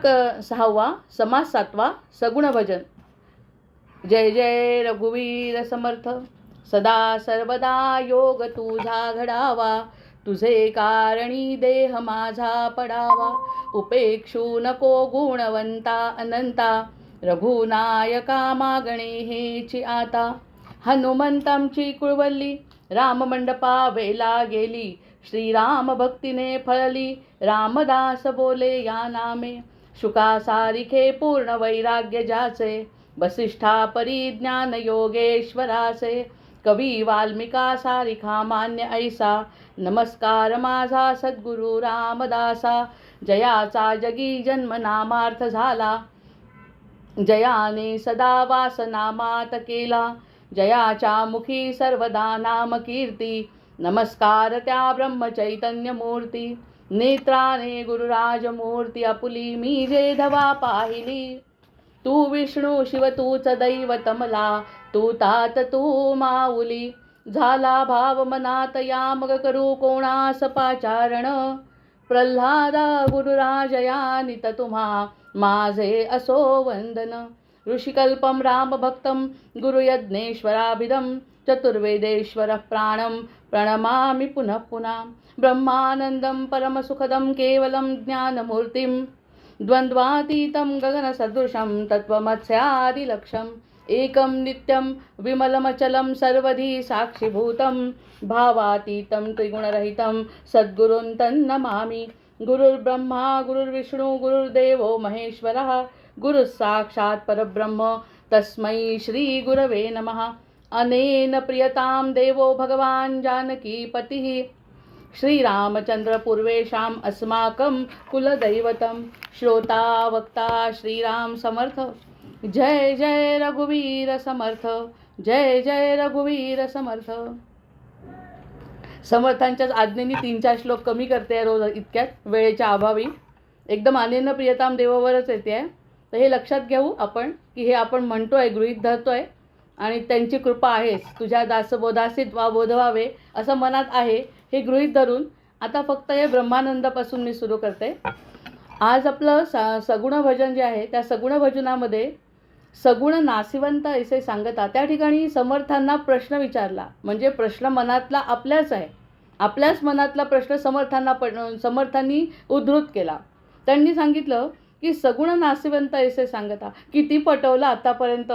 श्लोक 6वा, समास 7वा, सगुण भजन. जय जय रघुवीर समर्थ. सदा सर्वदा योग तुझा घडावा, तुझे कारणी देह माझा पडावा. उपेक्षू नको गुणवंता अनंता, रघुनायका मागणे हेची आता. हनुमंतांची कुळवल्ली राममंडपा वेला गेली, श्रीराम भक्तीने फळली. रामदास बोले या नामे, शुका सारिखे पूर्ण वैराग्य ज्याचे. वसिष्ठा परिज्ञान योगेश्वराचे, कवी वाल्मिका सारिखा मान्य ऐसा. नमस्कार माझा सद्गुरु रामदासा, जयाचा जगी जन्म नामार्थ झाला. जयाने सदा वास नामात केला, जयाच्या मुखी सर्वदा नाम कीर्ती. नमस्कार त्या ब्रह्मचैतन्य मूर्ती, नेत्राने गुरुराजमूर्ती आपुली. मी जे धवा पाहिली, तू विष्णू शिव तूच दैवत मला. तू तात तू माऊली, झाला भाव मनात या मग करू कोणास पाचारण. प्रल्हादा गुरुराजया नित तुम्हा, माझे असो वंदन. ऋषिकल्पम रामभक्तं गुरुयज्ञेश्वराभिधं, चतुर्वेदेश्वर प्राणं प्रणमामि पुनः पुनः. ब्रह्मानन्दं परमसुखदं केवलं ज्ञानमूर्तिं, द्वन्द्वातीतं गगनसदृशं तत्त्वमस्यादिलक्ष्यम्. एकं नित्यं विमलमचलं सर्वधी साक्षिभूतं, भावातीतं त्रिगुणरहितं सद्गुरुं तन्नमामि. गुरुर्ब्रह्मा गुरुर्विष्णु गुरुर्देवो महेश्वरः, गुरुः साक्षात् परब्रह्म तस्मै श्री गुरवे नमः. अनेन प्रियतां देवो भगवान् जानकीपतिः, श्रीरामचन्द्र पूर्वेषाम् अस्माकं कुलदैवतं. श्रोता वक्ता श्रीराम समर्थ. जय जय रघुवीर समर्थ, जय जय रघुवीर समर्थ. समर्थांच्याच आज्ञेने 3-4 श्लोक कमी करते रोज इतक्यात वेळेच्या अभावी. एकदम अनेन प्रियताम देवावरच येते आहे. तर हे लक्षात घेऊ आपण की हे आपण म्हणतोय, गृहीत धरतोय आणि त्यांची कृपा आहेच. तुझ्या दासबोधासीत वा बोधवावे असं मनात आहे, हे गृहीत धरून आता फक्त हे ब्रह्मानंदापासून मी सुरू करते. आज आपलं सगुण भजन जे आहे, त्या सगुण भजनामध्ये सगुण नासिवंत असे सांगता. त्या ठिकाणी समर्थांना प्रश्न विचारला, म्हणजे प्रश्न मनातला आपल्याच आहे. आपल्याच मनातला प्रश्न समर्थांनी उद्धृत केला. त्यांनी सांगितलं की सगुण नाशिवंत असे सांगता. किती पटवलं आतापर्यंत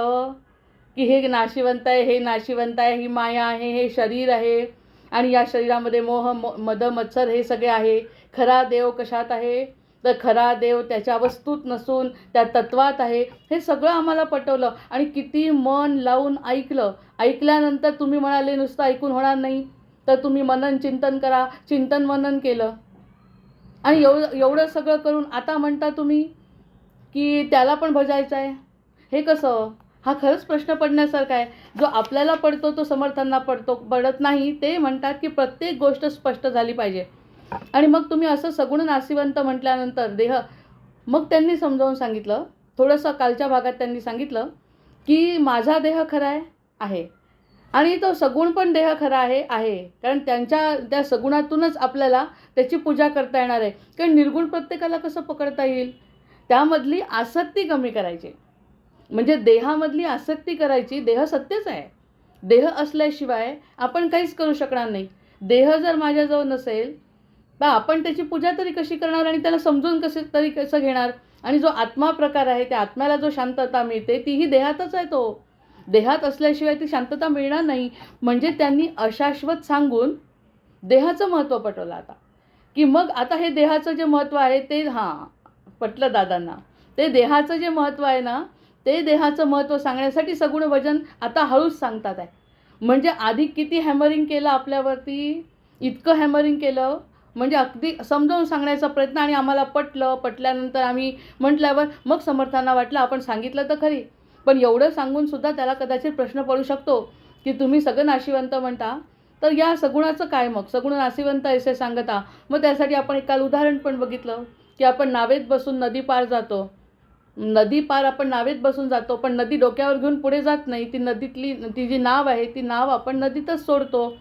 की हे नाशिवंत आहे, हे नाशिवंत आहे, ही माया आहे, हे शरीर आहे आणि या शरीरामध्ये मोह मद मत्सर हे सगळे आहे. खरा देव कशात आहे, तर खरा देव त्याच्या वस्तूत नसून त्या तत्वात आहे. हे सगळं आम्हाला पटवलं आणि किती मन लावून ऐकलं. ऐकल्यानंतर तुम्ही म्हणाले नुसतं ऐकून होणार नाही, तर तुम्ही मनन चिंतन करा. चिंतन मनन केलं आणि एवढं सगळं करून आता म्हणता तुम्ही की त्याला पण भजायचं आहे. हे कसं? हा खरंच प्रश्न पडण्यासारखा आहे. जो आपल्याला पडतो तो समर्थांना पडत नाही. ते म्हणतात की प्रत्येक गोष्ट स्पष्ट झाली पाहिजे. आणि मग तुम्ही असं सगुण नासिवंत म्हटल्यानंतर देह, मग त्यांनी समजावून सांगितलं. थोडंसं कालच्या भागात त्यांनी सांगितलं की माझा देह खरा आहे आणि तो सगुण पण देह खरा आहे. कारण त्या सगुणातूनच आपल्याला त्याची पूजा करता येणार आहे. कारण निर्गुण प्रत्येकाला कसं पकडता येईल? त्यामधली आसक्ती कमी करायची, म्हणजे देहामधली आसक्ती करायची. देह सत्यच आहे. देह असल्याशिवाय आपण काहीच करू शकणार नाही. देह जर माझ्याजवळ नसेल तर आपण त्याची पूजा तरी कशी करणार आणि त्याला समजून कसं घेणार? आणि जो आत्मा प्रकार आहे, त्या आत्म्याला जो शांतता मिळते तीही देहातच आहे. तो देहात असल्याशिवाय ती शांतता मिळणार नाही. म्हणजे त्यांनी अशाश्वत सांगून देहाचं महत्त्व पटवलं. आता की मग आता हे देहाचं जे महत्त्व आहे ते पटलं दादांना. ते देहाचं जे महत्त्व आहे ना, ते देहाचं महत्त्व सांगण्यासाठी सगुण भजन आता हळूच सांगतात आहे. म्हणजे आधी किती हॅमरिंग केलं आपल्यावरती, इतकं हॅमरिंग केलं म्हणजे अगदी समजावून सांगण्याचा प्रयत्न. आणि आम्हाला पटल्यानंतर आम्ही म्हटल्यावर मग समर्थांना वाटलं आपण सांगितलं तर खरी, पण एवढं सांगूनसुद्धा त्याला कदाचित प्रश्न पडू शकतो की तुम्ही सगळं नाशिवंत म्हणता, तर या सगुणाचं काय? मग सगुण नाशिवंत असे सांगता. मग त्यासाठी आपण एक काल उदाहरण पण बघितलं की आपण नावेत बसून नदी पार जातो. नदी पार आपण नावेत बसून जातो, पण नदी डोक्यावर घेऊन पुढे जात नाही. ती नदीतली ती जी नाव आहे ती नाव आपण नदीतच सोडतो.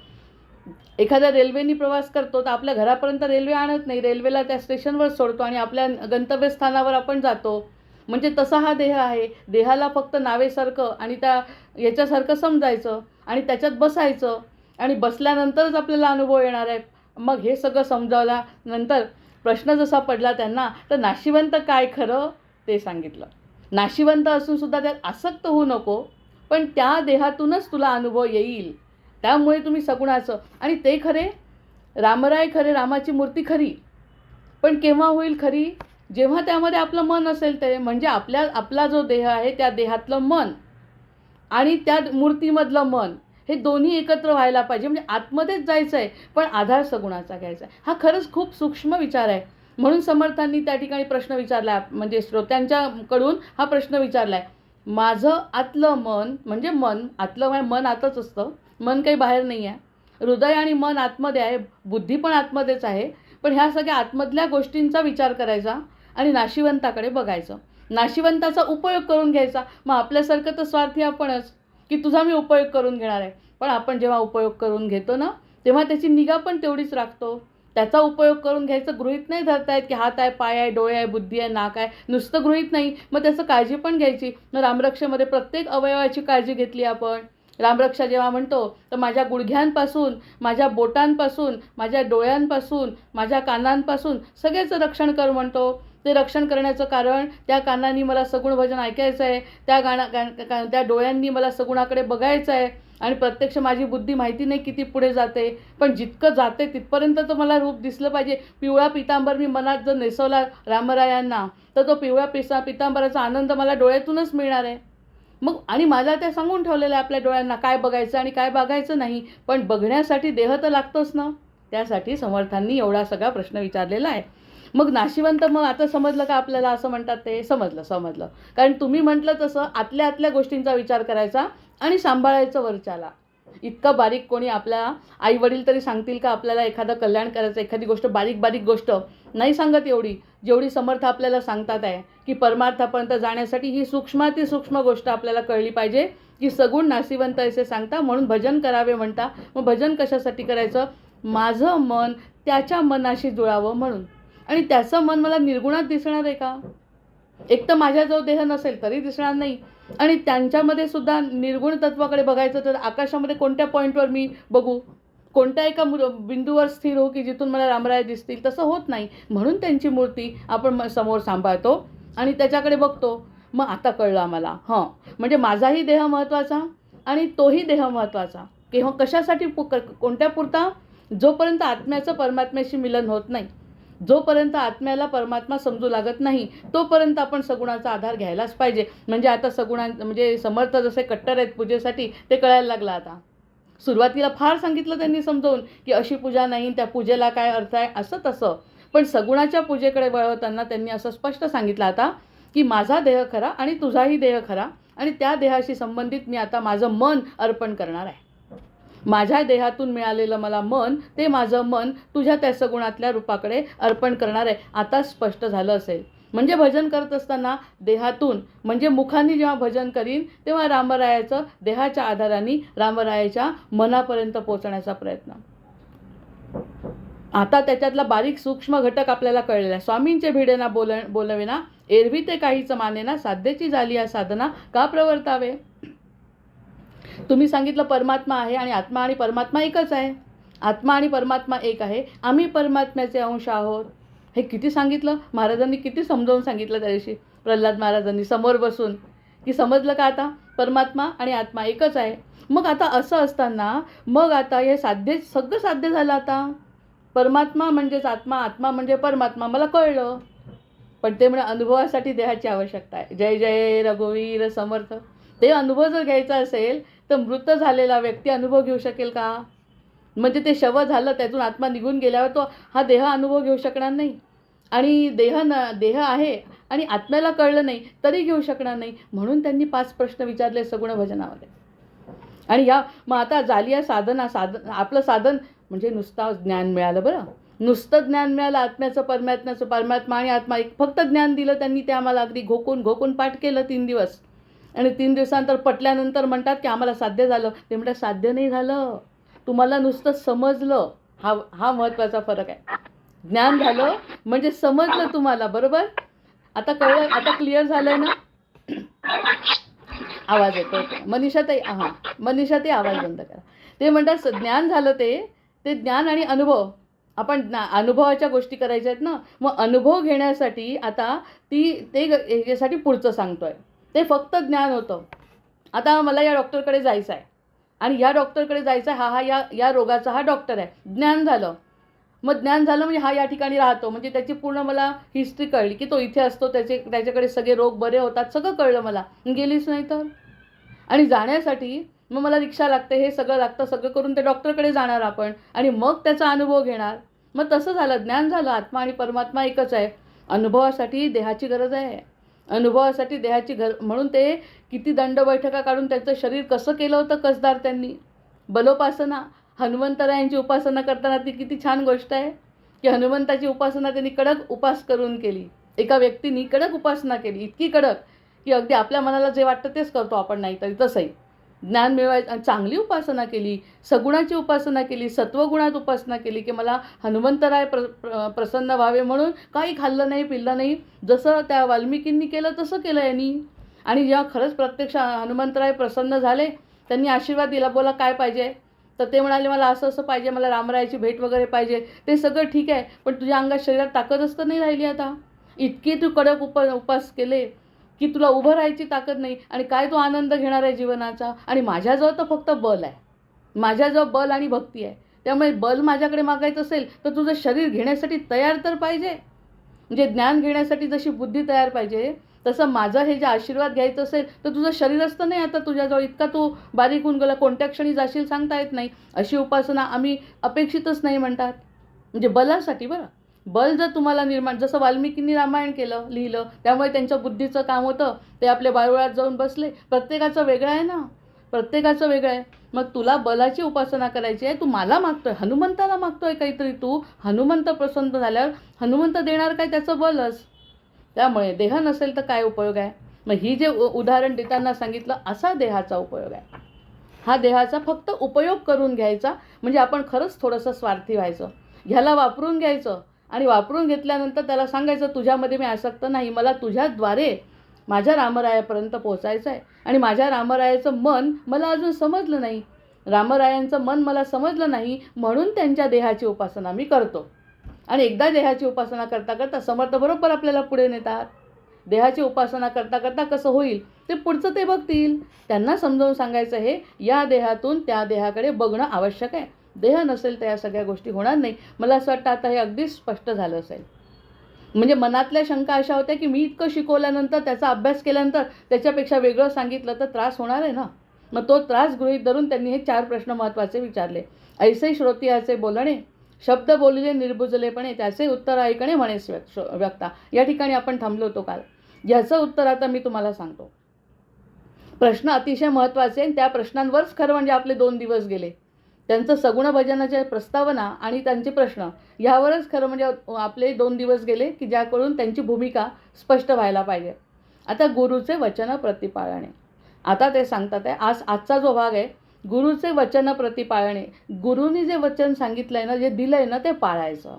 एखाद्या रेल्वेनी प्रवास करतो तर आपल्या घरापर्यंत रेल्वे आणत नाही, रेल्वेला त्या स्टेशनवर सोडतो आणि आपल्या गंतव्यस्थानावर आपण जातो. म्हणजे तसा हा देह आहे. देहाला फक्त नावेसारखं आणि त्या याच्यासारखं समजायचं आणि त्याच्यात बसायचं आणि बसल्यानंतरच आपल्याला अनुभव येणार आहे. मग हे सगळं समजावल्यानंतर प्रश्न जसा पडला त्यांना, तर नाशिवंत काय खरं ते सांगितलं. नाशिवंत असूनसुद्धा त्यात आसक्त होऊ नको, पण त्या देहातूनच तुला अनुभव येईल. त्यामुळे तुम्ही सगुणाचं आणि ते खरे, रामराय खरे, रामाची मूर्ती खरी, पण केव्हा होईल खरी? जेव्हा त्यामध्ये आपलं मन असेल ते. म्हणजे आपला जो देह आहे त्या देहातलं मन आणि त्या मूर्तीमधलं मन हे दोन्ही एकत्र व्हायला पाहिजे. म्हणजे आतमध्येच जायचं आहे, पण आधार सगुणाचा घ्यायचा आहे. हा खरंच खूप सूक्ष्म विचार आहे. म्हणून समर्थांनी त्या ठिकाणी प्रश्न विचारला, म्हणजे श्रोत्यांच्याकडून हा प्रश्न विचारला आहे. माझं आतलं मन, म्हणजे मन आतलं, मन आतच असतं, मन काही बाहेर नाही आहे. हृदय आणि मन आतमध्ये आहे, बुद्धी पण आतमध्येच आहे. पण ह्या सगळ्या आतमधल्या गोष्टींचा विचार करायचा आणि नाशिवंताकडे बघायचं. नाशिवंताचा उपयोग करून घ्यायचा. मग आपल्यासारखं तर स्वार्थी आपणच, की तुझा मी उपयोग करून घेणार आहे. पण आपण जेव्हा उपयोग करून घेतो ना, तेव्हा त्याची निगा पण तेवढीच राखतो. त्याचा उपयोग करून घ्यायचं गृहीत नाही धरतायत, की हात आहे, पाय आहे, डोळे आहे, बुद्धी आहे, नाक आहे, नुसतं गृहीत नाही. मग त्याचं काळजी पण घ्यायची. मग रामरक्षेमध्ये प्रत्येक अवयवाची काळजी घेतली आपण. रामरक्षा जेव्हा म्हणतो तर माझ्या गुडघ्यांपासून, माझ्या बोटांपासून, माझ्या डोळ्यांपासून, माझ्या कानांपासून सगळ्याचं रक्षण कर म्हणतो. ते रक्षण करण्याचं कारण, त्या कानांनी मला सगुण भजन ऐकायचं आहे, त्या डोळ्यांनी मला सगुणाकडे बघायचं आहे आणि प्रत्यक्ष माझी बुद्धी माहिती नाही किती पुढे जाते, पण जितकं जाते तिथपर्यंत तर मला रूप दिसलं पाहिजे. पिवळा पितांबर मी मनात जर नेसवला रामरायांना, तर तो पिवळ्या पितांबराचा आनंद मला डोळ्यातूनच मिळणार आहे. मग आणि मला त्या सांगून ठेवलेलं आहे आपल्या डोळ्यांना काय बघायचं आणि काय बघायचं नाही. पण बघण्यासाठी देह तर लागतोच ना. त्यासाठी समर्थांनी एवढा सगळा प्रश्न विचारलेला आहे. मग नाशिवंत, मग आता समजलं का आपल्याला असं म्हणतात ते? समजलं. कारण तुम्ही म्हटलं तसं आतल्या गोष्टींचा विचार करायचा आणि सांभाळायचं वरच्याला. इतकं बारीक कोणी, आपल्या आई वडील तरी सांगतील का आपल्याला एखादं कल्याण करायचं, एखादी गोष्ट बारीक गोष्ट नाही सांगत एवढी, जेवढी समर्थ आपल्याला सांगतात आहे, की परमार्थापर्यंत जाण्यासाठी ही सूक्ष्माती सूक्ष्म गोष्ट आपल्याला कळली पाहिजे, की सगुण नाशिवंत असे सांगता म्हणून भजन करावे म्हणता. मग भजन कशासाठी करायचं? माझं मन त्याच्या मनाशी जुळावं म्हणून. आणि त्याचं मन मला निर्गुणात दिसणार आहे का? एक तर माझ्याजवळ देह नसेल तरी दिसणार नाही. आणि त्यांच्यामध्ये सुद्धा निर्गुण तत्वाकडे बघायचं तर आकाशामध्ये कोणत्या पॉईंटवर मी बघू, कोणत्या एका बिंदूवर स्थिर हो की जिथून मला रामराय दिसतील? तसं होत नाही. म्हणून त्यांची मूर्ती आपण समोर सांभाळतो आणि त्याच्याकडे बघतो. मग आता कळलं आम्हाला, म्हणजे माझाही देह महत्त्वाचा आणि तोही देह महत्त्वाचा. किंवा कशासाठी, कोणत्या पुरता? जोपर्यंत आत्म्याचं परमात्म्याशी मिलन होत नाही, जोपर्यंत आत्म्याला परमात्मा समजू लागत नाही, तोपर्यंत आपण सगुणाचा आधार घ्यायलाच पाहिजे. म्हणजे आता म्हणजे समर्थ जसे कट्टर आहेत पूजेसाठी, ते कळायला लागलं आता. सुरुवातीला फार सांगितलं त्यांनी समजावून, की अशी पूजा नाही, त्या पूजेला काय अर्थ आहे, असं तसं. पण सगुणाच्या पूजेकडे वळवताना त्यांनी असं स्पष्ट सांगितलं आता, की माझा देह खरा आणि तुझाही देह खरा आणि त्या देहाशी संबंधित मी आता माझं मन अर्पण करणार आहे. माझ्या देहातून मिळालेलं मला मन, ते माझं मन तुझ्या त्या सगुणातल्या रूपाकडे अर्पण करणार आहे. आता स्पष्ट झालं असेल. म्हणजे भजन करत असताना देहातून, म्हणजे मुखांनी जेव्हा भजन करीन तेव्हा रामरायाचं देहाच्या आधाराने रामरायाच्या मनापर्यंत पोहोचण्याचा प्रयत्न. आता त्याच्यातला बारीक सूक्ष्म घटक आपल्याला कळलेला आहे. स्वामींचे भिडेना बोलविना, एरवी ते काहीच मानेना, साध्यची झाली या साधना का प्रवर्तावे. तुम्ही सांगितलं परमात्मा आहे आणि आत्मा आणि परमात्मा एकच आहे. आत्मा आणि परमात्मा एक आहे. आम्ही परमात्म्याचे अंश आहोत. हे किती सांगितलं महाराजांनी, किती समजावून सांगितलं त्या दिवशी प्रल्हाद महाराजांनी समोर बसून, की समजलं का आता परमात्मा आणि आत्मा एकच आहे. मग आता असं असताना मग आता हे सगळं साध्य झालं. आता परमात्मा म्हणजेच आत्मा, आत्मा म्हणजे परमात्मा, मला कळलं. पण ते म्हणजे अनुभवासाठी देहाची आवश्यकता आहे. जय जय रघुवीर समर्थ. ते अनुभव जर घ्यायचा असेल तर मृत झालेला व्यक्ती अनुभव घेऊ शकेल का? म्हणजे ते शव झालं, त्यातून आत्मा निघून गेल्यावर तो हा देह अनुभव घेऊ शकणार नाही. आणि देह आहे आणि आत्म्याला कळलं नाही तरी घेऊ शकणार नाही. म्हणून त्यांनी 5 प्रश्न विचारले सगुण भजनामध्ये. आणि मग आता झाली या साधन आपलं साधन म्हणजे नुसतं ज्ञान मिळालं. बरं, नुसतं ज्ञान मिळालं आत्म्याचं परमात्मा आणि आत्मा एक, फक्त ज्ञान दिलं त्यांनी. ते आम्हाला अगदी घोकून पाठ केलं 3 दिवस. आणि 3 दिवसानंतर पटल्यानंतर म्हणतात की आम्हाला साध्य झालं. ते म्हणतात साध्य नाही झालं, तुम्हाला नुसतं समजलं, हा महत्त्वाचा फरक आहे. ज्ञान झालं म्हणजे समजलं तुम्हाला, बरोबर. आता कळलं, आता क्लिअर झालंय ना. आवाज येतो मनीषाताई, मनीषाताई आवाज बंद करा. ते म्हणतात ज्ञान झालं ते ज्ञान आणि अनुभव. आपण अनुभवाच्या गोष्टी करायच्या आहेत ना, मग अनुभव घेण्यासाठी आता ते याच्यासाठी पुढचं सांगतोय. ते फक्त ज्ञान होतं. आता मला या डॉक्टरकडे जायचं आहे आणि या डॉक्टरकडे जायचं आहे, या रोगाचा हा डॉक्टर आहे. ज्ञान झालं. मग ज्ञान झालं म्हणजे हा या ठिकाणी राहतो, म्हणजे त्याची पूर्ण मला हिस्ट्री कळली की तो इथे असतो, त्याच्याकडे सगळे रोग बरे होतात, सगळं कळलं मला. गेलीच नाही तर. आणि जाण्यासाठी मग मला रिक्षा लागते, हे सगळं लागतं, सगळं करून ते डॉक्टरकडे जाणार आपण आणि मग त्याचा अनुभव घेणार. मग तसं झालं, ज्ञान झालं. आत्मा आणि परमात्मा एकच आहे. अनुभवासाठी देहाची गरज आहे. अनुभवासाठी देहाची म्हणून ते किती दंड बैठका काढून त्याचं शरीर कसं केलं होतं कसदार त्यांनी. बलोपासना, हनुमंतरायांची उपासना करताना ती किती छान गोष्ट आहे की हनुमंताची उपासना त्यांनी कडक उपास करून केली. एका व्यक्तीने कडक उपासना केली, इतकी कडक की अगदी आपल्या मनाला जे वाटतं तेच करतो आपण, नाही तरी तसंही. ज्ञान मिळवायचं, चांगली उपासना केली, सगुणाची उपासना केली, सत्वगुणात उपासना केली की मला हनुमंतराय प्रसन्न व्हावे म्हणून काही खाल्लं नाही, पिल्लं नाही. जसं त्या वाल्मिकींनी केलं तसं केलं यांनी. आणि जेव्हा खरंच प्रत्यक्ष हनुमंतराय प्रसन्न झाले, त्यांनी आशीर्वाद दिला, बोला काय पाहिजे. तर ते म्हणाले मला असं असं पाहिजे, मला रामरायाची भेट वगैरे पाहिजे. ते सगळं ठीक आहे, पण तुझ्या अंगात शरीरात ताकदच तर नाही राहिली आता. इतके तू कडक उपास केले की तुला उभं राहायची ताकद नाही. आणि काय तो आनंद घेणार आहे जीवनाचा. आणि माझ्याजवळ तर फक्त बल आहे, माझ्याजवळ बल आणि भक्ती आहे. त्यामुळे बल माझ्याकडे मागायचं असेल तर तुझं शरीर घेण्यासाठी तयार तर पाहिजे. म्हणजे ज्ञान घेण्यासाठी जशी बुद्धी तयार पाहिजे, तसं माझं हे जे आशीर्वाद घ्यायचं असेल तर तुझं शरीर असतं नाही आता तुझ्याजवळ. इतका तू बारीक होऊन गेला, कोणत्या क्षणी जाशील सांगता येत नाही. अशी उपासना आम्ही अपेक्षितच नाही म्हणतात. म्हणजे बलासाठी. बरं, बल जर तुम्हाला निर्माण, जसं वाल्मिकींनी रामायण लिहिलं, त्यामुळे त्यांच्या बुद्धीचं काम होतं. ते आपल्या बाळवळात जाऊन बसले. प्रत्येकाचं वेगळं आहे ना, प्रत्येकाचं वेगळं आहे. मग तुला बलाची उपासना करायची आहे, तू मला मागतोय, हनुमंताला मागतोय काहीतरी तू. हनुमंत प्रसन्न झाल्यावर हनुमंत देणार काय, त्याचं बलच. त्यामुळे देह नसेल तर काय उपयोग आहे. मग ही जे उदाहरण देताना सांगितलं, असा देहाचा उपयोग आहे. हा देहाचा फक्त उपयोग करून घ्यायचा, म्हणजे आपण खरंच थोडंसं स्वार्थी व्हायचं. ह्याला वापरून घ्यायचं आणि वापरून घेतल्यानंतर त्याला सांगायचं तुझ्यामध्ये मी आसक्त नाही, मला तुझ्याद्वारे माझ्या रामरायापर्यंत पोहोचायचं आहे. आणि माझ्या रामरायाचं मन मला अजून समजलं नाही, रामरायांचं मन मला समजलं नाही, म्हणून त्यांच्या देहाची उपासना मी करतो. आणि एकदा देहाची उपासना करता करता समर्थ बरोबर आपल्याला पुढे नेतात. देहाची उपासना करता करता कसं होईल ते पुढचं ते बघतील. त्यांना समजावून सांगायचं, हे या देहातून त्या देहाकडे बघणं आवश्यक आहे. देह नसेल तर या सगळ्या गोष्टी होणार नाही. मला असं वाटतं आता हे अगदी स्पष्ट झालं असेल. म्हणजे मनातल्या शंका अशा होत्या की मी इतकं शिकवल्यानंतर, त्याचा अभ्यास केल्यानंतर त्याच्यापेक्षा वेगळं सांगितलं तर त्रास होणार आहे ना. मग तो त्रास गृहीत धरून त्यांनी हे 4 प्रश्न महत्त्वाचे विचारले. ऐसे श्रोत्याचे बोलणे, शब्द बोलिले निर्बुजलेपणे, त्याचे उत्तर ऐकणे म्हणेस व्यक्ता. या ठिकाणी आपण थांबलो होतो काल. याचं उत्तर आता मी तुम्हाला सांगतो. प्रश्न अतिशय महत्त्वाचे आणि त्या प्रश्नांवरच खरं म्हणजे आपले 2 दिवस गेले. त्यांचं सगुण भजनाच्या प्रस्तावना आणि त्यांचे प्रश्न यावरच खरं म्हणजे आपले 2 दिवस गेले की ज्याकडून त्यांची भूमिका स्पष्ट व्हायला पाहिजे. आता गुरुचे वचन प्रतिपाळणे, आता ते सांगतात आहे. आजचा जो भाग आहे, गुरुचे वचन प्रतिपाळणे. गुरुनी जे वचन सांगितलं आहे ना, जे दिलं आहे ना, ते पाळायचं.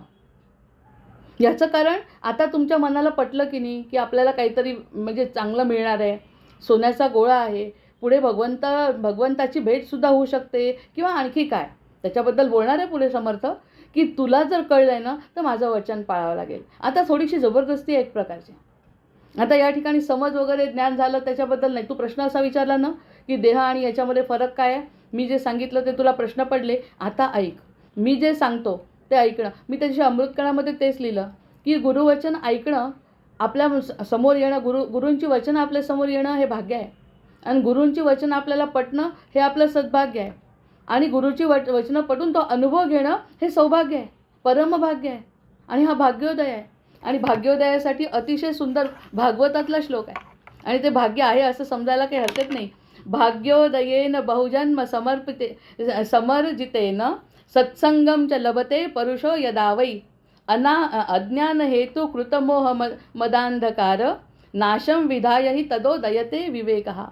याचं कारण आता तुमच्या मनाला पटलं की नाही की आपल्याला काहीतरी म्हणजे चांगलं मिळणार आहे, सोन्याचा गोळा आहे, पुढे भगवंताची भेटसुद्धा होऊ शकते किंवा आणखी काय, त्याच्याबद्दल बोलणार आहे पुढे समर्थ की तुला जर कळलं आहे ना तर माझं वचन पाळावं लागेल. आता थोडीशी जबरदस्ती आहे एक प्रकारची. आता या ठिकाणी समज वगैरे ज्ञान झालं त्याच्याबद्दल नाही. तू प्रश्न असा विचारला ना की देह आणि याच्यामध्ये फरक काय आहे. मी जे सांगितलं ते तुला प्रश्न पडले, आता ऐक. मी जे सांगतो ते ऐकणं. मी त्याच्या अमृतकणामध्ये तेच लिहिलं की गुरुवचन ऐकणं, आपल्या समोर येणं, गुरूंची वचनं आपल्या समोर येणं हे भाग्य आहे. आणि गुरूंची वचनं आपल्याला पटणं हे आपलं सद्भाग्य आहे. आणि गुरुची वचनं पटून तो अनुभव घेणं हे सौभाग्य आहे, परमभाग्य आहे. आणि हा भाग्योदय आहे. आणि भाग्योदयासाठी अतिशय सुंदर भागवतातला श्लोक आहे. आणि ते भाग्य आहे असं समजायला काही हरकत नाही. भाग्योदयेन बहुजन्म समर्जितेन सत्संगम च लभते परुषो यदा वै अज्ञान हेतु कृतमोह मदांधकार नाशम विधायही तदोदयते विवेकः.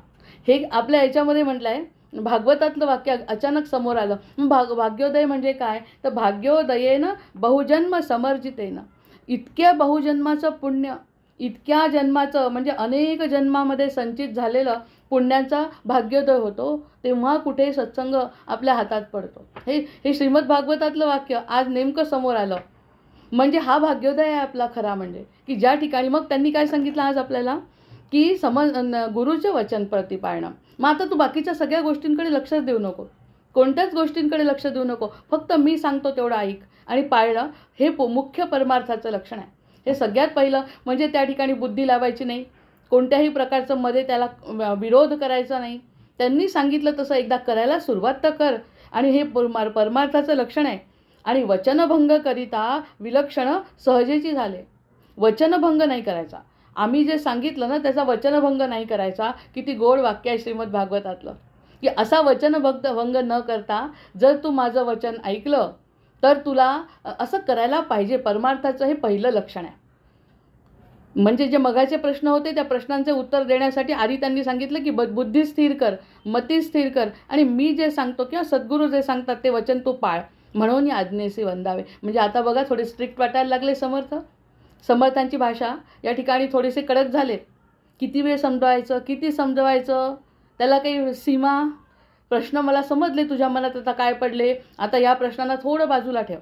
हे आपल्या याच्यामध्ये म्हटलं आहे भागवतातलं वाक्य अचानक समोर आलं. भाग्योदय म्हणजे काय? तर भाग्योदयेनं बहुजन्म समर्जितेनं, इतक्या बहुजन्माचं पुण्य, इतक्या जन्माचं म्हणजे अनेक जन्मामध्ये संचित झालेलं पुण्याचा भाग्योदय होतो, तेव्हा कुठे सत्संग आपल्या हातात पडतो. हे हे श्रीमद भागवतातलं वाक्य आज नेमकं समोर आलं. म्हणजे हा भाग्योदय आहे आपला खरा, म्हणजे की ज्या ठिकाणी मग त्यांनी काय सांगितलं आज आपल्याला, की गुरुचं वचन प्रतिपाळणं. मग आता तू बाकीच्या सगळ्या गोष्टींकडे लक्षच देऊ नको, कोणत्याच गोष्टींकडे लक्ष देऊ नको, फक्त मी सांगतो तेवढं ऐक आणि पाळणं हे मुख्य परमार्थाचं लक्षण आहे. हे सगळ्यात पहिलं म्हणजे त्या ठिकाणी बुद्धी लावायची नाही, कोणत्याही प्रकारचं मध्ये त्याला विरोध करायचा नाही. त्यांनी सांगितलं तसं एकदा करायला सुरुवात तर कर, आणि हे परमार्थाचं लक्षण आहे. आणि वचनभंग करिता विलक्षण सहजेची झाले. वचनभंग नाही करायचा. आम्ही जे सांगितलं ना त्याचा वचनभंग नाही करायचा. किती गोड वाक्य आहे श्रीमद भागवतातलं, की असा वचनभंग न करता जर तू माझं वचन ऐकलं तर तुला असं करायला पाहिजे. परमार्थाचं हे पहिलं लक्षण आहे. म्हणजे जे मगाचे प्रश्न होते त्या प्रश्नांचे उत्तर देण्यासाठी आधी त्यांनी सांगितलं की बुद्धी स्थिर कर, मती स्थिर कर, आणि मी जे सांगतो किंवा सद्गुरू जे सांगतात ते वचन तू पाळ, म्हणून या आज्ञेसी वंदावे. म्हणजे आता बघा थोडे स्ट्रिक्ट वाटायला लागले समर्थांची भाषा या ठिकाणी थोडेसे कडक झालेत. किती वेळ समजवायचं, किती समजवायचं, त्याला काही सीमा. प्रश्न मला समजले तुझ्या मनात आता काय पडले, आता या प्रश्नांना थोडं बाजूला ठेव,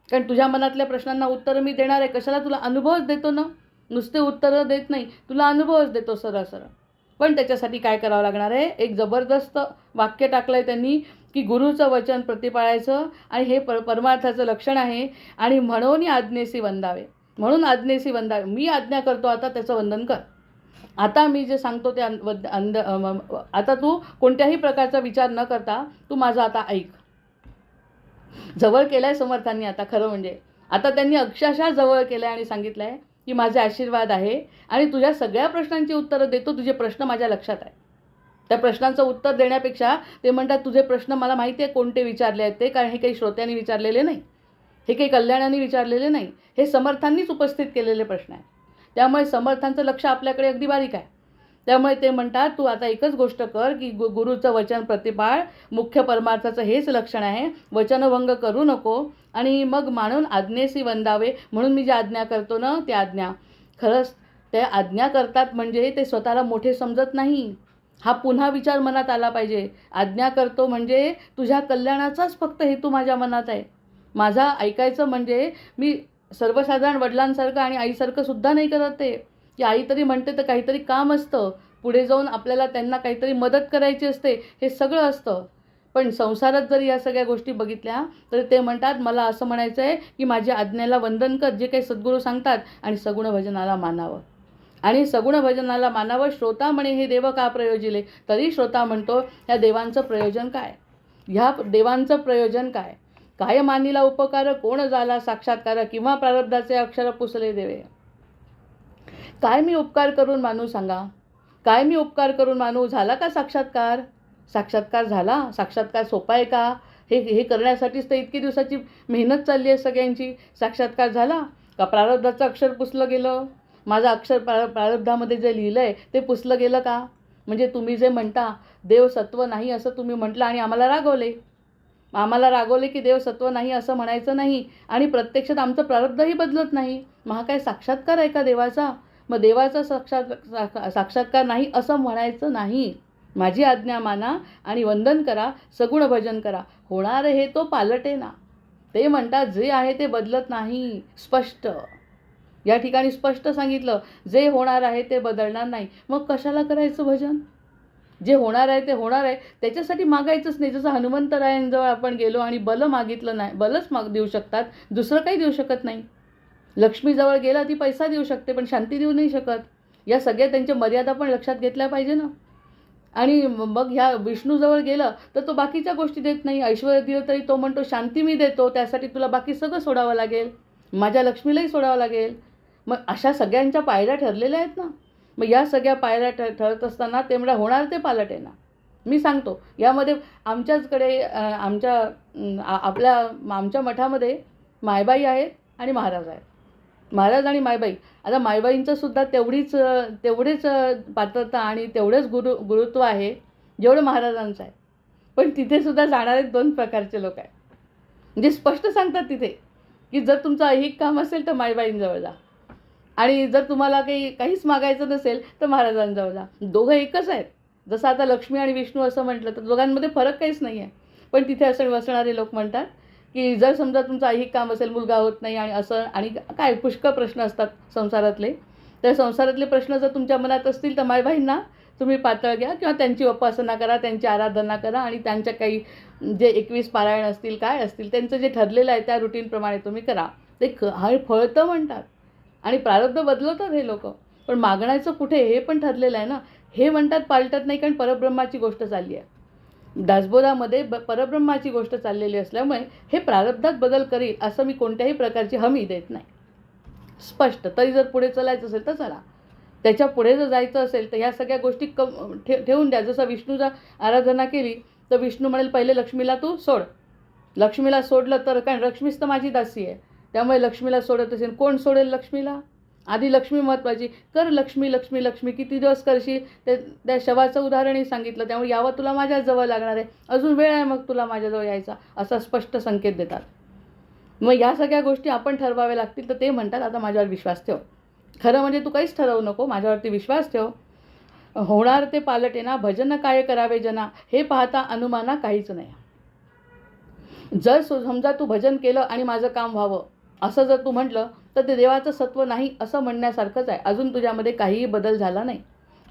कारण तुझ्या मनातल्या प्रश्नांना उत्तरं मी देणार आहे. कशाला, तुला अनुभवच देतो ना, नुसते उत्तरं देत नाही, तुला अनुभवच देतो सरळ. पण त्याच्यासाठी काय करावं लागणार आहे, एक जबरदस्त वाक्य टाकलं आहे त्यांनी, की गुरुचं वचन प्रतिपाळायचं आणि हे परमार्थाचं लक्षण आहे. आणि म्हणून आज्ञेसी वंदावे, म्हणून आज्ञेसी वंदावे. मी आज्ञा करतो आता त्याचं वंदन कर. आता मी जे सांगतो ते आता तू कोणत्याही प्रकारचा विचार न करता तू माझा आता ऐक. जवळ केलं आहे समर्थांनी आता, खरं म्हणजे आता त्यांनी अक्षरशः जवळ केलं आहे आणि सांगितलं आहे की माझे आशीर्वाद आहे आणि तुझ्या सगळ्या प्रश्नांची उत्तरं देतो. तुझे प्रश्न माझ्या लक्षात आहे. त्या प्रश्नांचं उत्तर देण्यापेक्षा ते म्हणतात तुझे प्रश्न मला माहिती आहे कोणते विचारले आहेत ते, कारण हे काही श्रोत्यांनी विचारलेले नाही, हे काही कल्याणाने विचारलेले नाही, हे समर्थांनीच उपस्थित केलेले प्रश्न आहे. त्यामुळे समर्थांचं लक्ष आपल्याकडे अगदी बारीक आहे. त्यामुळे ते म्हणतात तू आता एकच गोष्ट कर की गुरुचं वचन प्रतिपाळ, मुख्य परमार्थाचं हेच लक्षण आहे. वचनभंग करू नको. आणि मग मानून आज्ञेसी वंदावे, म्हणून मी जे आज्ञा करतो ना ते आज्ञा, खरंच ते आज्ञा करतात म्हणजे ते स्वतःला मोठे समजत नाही. हा पुन्हा विचार मनात आला पाहिजे. आज्ञा करतो म्हणजे तुझ्या कल्याणाचाच फक्त हेतू माझ्या मनात आहे. माझा ऐकायचं म्हणजे मी सर्वसाधारण वडिलांसारखं आणि आईसारखं सुद्धा नाही करत ते, की आई तरी म्हणते तर काहीतरी काम असतं, पुढे जाऊन आपल्याला त्यांना काहीतरी मदत करायची असते, हे सगळं असतं. पण संसारात जर या सगळ्या गोष्टी बघितल्या तर ते म्हणतात मला असं म्हणायचं आहे की माझ्या आज्ञेला वंदन कर, जे काही सद्गुरू सांगतात, आणि सगुण भजनाला मानावं. आणि सगुण भजनाला मानावं. श्रोता म्हणे हे देव का प्रयोजिले, तरी श्रोता म्हणतो ह्या देवांचं प्रयोजन काय, ह्या देवांचं प्रयोजन काय. काय मानिला उपकार, कोण झाला साक्षात्कार, किंवा प्रारब्धाचे अक्षर पुसले देवे. काय मी उपकार करून मानू सांगा, काय मी उपकार करून मानू. झाला का साक्षात्कार, साक्षात्कार झाला. साक्षात्कार सोपा आहे का, हे करण्यासाठीच तर इतकी दिवसाची मेहनत चालली आहे सगळ्यांची. साक्षात्कार झाला का, प्रारब्धाचं अक्षर पुसलं गेलं, माझं अक्षर प्रारब्धामध्ये जे लिहिलं आहे ते पुसलं गेलं का. म्हणजे तुम्ही जे म्हणता देव सत्व नाही असं तुम्ही म्हटलं आणि आम्हाला रागवले की देव सत्व नाही असं म्हणायचं नाही, आणि प्रत्यक्षात आमचं प्रारब्धही बदलत नाही. मग हा काय साक्षात्कार आहे का देवाचा. मग देवाचा साक्षात्कार नाही असं म्हणायचं नाही. माझी आज्ञा माना आणि वंदन करा, सगुण भजन करा. होणार हे तो पालटे ना. ते म्हणतात जे आहे ते बदलत नाही. स्पष्ट या ठिकाणी स्पष्ट सांगितलं, जे होणार आहे ते बदलणार नाही. मग कशाला करायचं भजन. जे होणार आहे ते होणार आहे, त्याच्यासाठी मागायचंच नाही. जसं हनुमंतरायांजवळ आपण गेलो आणि बल मागितलं नाही, बलच देऊ शकतात, दुसरं काही देऊ शकत नाही. लक्ष्मीजवळ गेला ती पैसा देऊ शकते पण शांती देऊ नाही शकत. या सगळ्या त्यांच्या मर्यादा पण लक्षात घेतल्या पाहिजे ना. आणि मग ह्या विष्णूजवळ गेलं तर तो बाकीच्या गोष्टी देत नाही. ऐश्वर्य दिलं तरी तो म्हणतो शांती मी देतो, त्यासाठी तुला बाकी सगळं सोडावं लागेल, माझ्या लक्ष्मीलाही सोडावं लागेल. मग अशा सगळ्यांच्या पायऱ्या ठरलेल्या आहेत ना. मग या सगळ्या पायऱ्या ठरत असताना ते म्हणा होणार ते पालटे ना. मी सांगतो यामध्ये आमच्याचकडे आमच्या मठामध्ये मायबाई आहेत आणि महाराज आहेत. महाराज आणि मायबाई. आता मायबाईंचं सुद्धा तेवढेच पात्रता आणि तेवढेच गुरुत्व आहे जेवढं महाराजांचं आहे. पण तिथे सुद्धा जाणारे 2 प्रकारचे लोक आहेत. म्हणजे स्पष्ट सांगतात तिथे की जर तुमचं ऐहिक काम असेल तर माईबाईंजवळ जा, आणि जर तुम्हाला काहीच मागायचं नसेल तर महाराजांजवळ जा. दोघं एकच आहेत. जसं आता लक्ष्मी आणि विष्णू असं म्हटलं तर दोघांमध्ये फरक काहीच नाही आहे. पण तिथे असं बसणारे लोक म्हणतात की जर समजा तुमचं ऐहिक काम असेल, मुलगा होत नाही आणि असं आणि काय पुष्कळ प्रश्न असतात संसारातले, तर संसारातले प्रश्न जर तुमच्या मनात असतील तर मायबाईंना तुम्ही पातळ घ्या किंवा त्यांची उपासना करा, त्यांची आराधना करा आणि त्यांच्या काही जे 21 पारायण असतील, काय असतील, त्यांचं जे ठरलेलं आहे त्या रुटीनप्रमाणे तुम्ही करा. ते हे फळतं म्हणतात आणि प्रारब्ध बदलवतात हे लोक. पण मागण्याचं कुठे हे पण ठरलेलं आहे ना. हे म्हणतात पालटत नाही, कारण परब्रह्माची गोष्ट चालली आहे. दासबोधामध्ये परब्रह्माची गोष्ट चाललेली असल्यामुळे हे प्रारब्धात बदल करील असं मी कोणत्याही प्रकारची हमी देत नाही. स्पष्ट. तरी जर पुढे चालायचं असेल तर चला, त्याच्या पुढे जर जायचं असेल तर ह्या सगळ्या गोष्टी ठेवून द्या. जसं विष्णूचा आराधना केली तर विष्णू म्हणेल पहिले लक्ष्मीला तू सोड. लक्ष्मीला सोडलं तर, कारण लक्ष्मीच तर माझी दासी आहे, त्यामुळे लक्ष्मीला सोडत असेल. कोण सोडेल लक्ष्मीला? आधी लक्ष्मी महत्त्वाची. कर लक्ष्मी लक्ष्मी लक्ष्मी. किती दिवस करशील? त्या शवाचं उदाहरणही सांगितलं. त्यामुळे यावं तुला माझ्याजवळ लागणार आहे, अजून वेळ आहे मग तुला माझ्याजवळ यायचा, असा स्पष्ट संकेत देतात. मग या सगळ्या गोष्टी आपण ठरवाव्या लागतील. तर ते म्हणतात आता माझ्यावर विश्वास ठेव. खरं म्हणजे तू काहीच ठरवू नको, माझ्यावरती विश्वास ठेव. होणार ते पालटे ना, भजन काय करावे जना, हे पाहता अनुमाना काहीच नाही. जर समजा तू भजन केलं आणि माझं काम व्हावं असं जर तू म्हटलं तर ते देवाचं सत्व नाही असं म्हणण्यासारखंच आहे. अजून तुझ्यामध्ये काहीही बदल झाला नाही.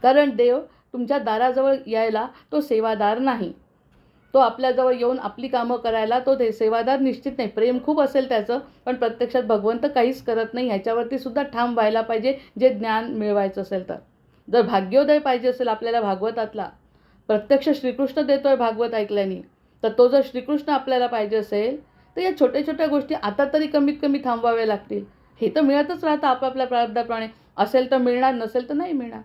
कारण देव तुमच्या दाराजवळ यायला तो सेवादार नाही. तो आपल्याजवळ येऊन आपली कामं करायला तो सेवादार निश्चित नाही. प्रेम खूप असेल त्याचं, पण प्रत्यक्षात भगवंत काहीच करत नाही. ह्याच्यावरती सुद्धा ठाम व्हायला पाहिजे जे ज्ञान मिळवायचं असेल तर. जर भाग्योदय पाहिजे असेल आपल्याला भागवतातला, प्रत्यक्ष श्रीकृष्ण देतो आहे भागवत ऐकल्याने, तर तो जर श्रीकृष्ण आपल्याला पाहिजे असेल तर या छोट्या छोट्या गोष्टी आता तरी कमीत कमी थांबवाव्या लागतील. हे तर मिळतच राहतं आपापल्या प्रारब्धाप्रमाणे. असेल तर मिळणार, नसेल तर नाही मिळणार.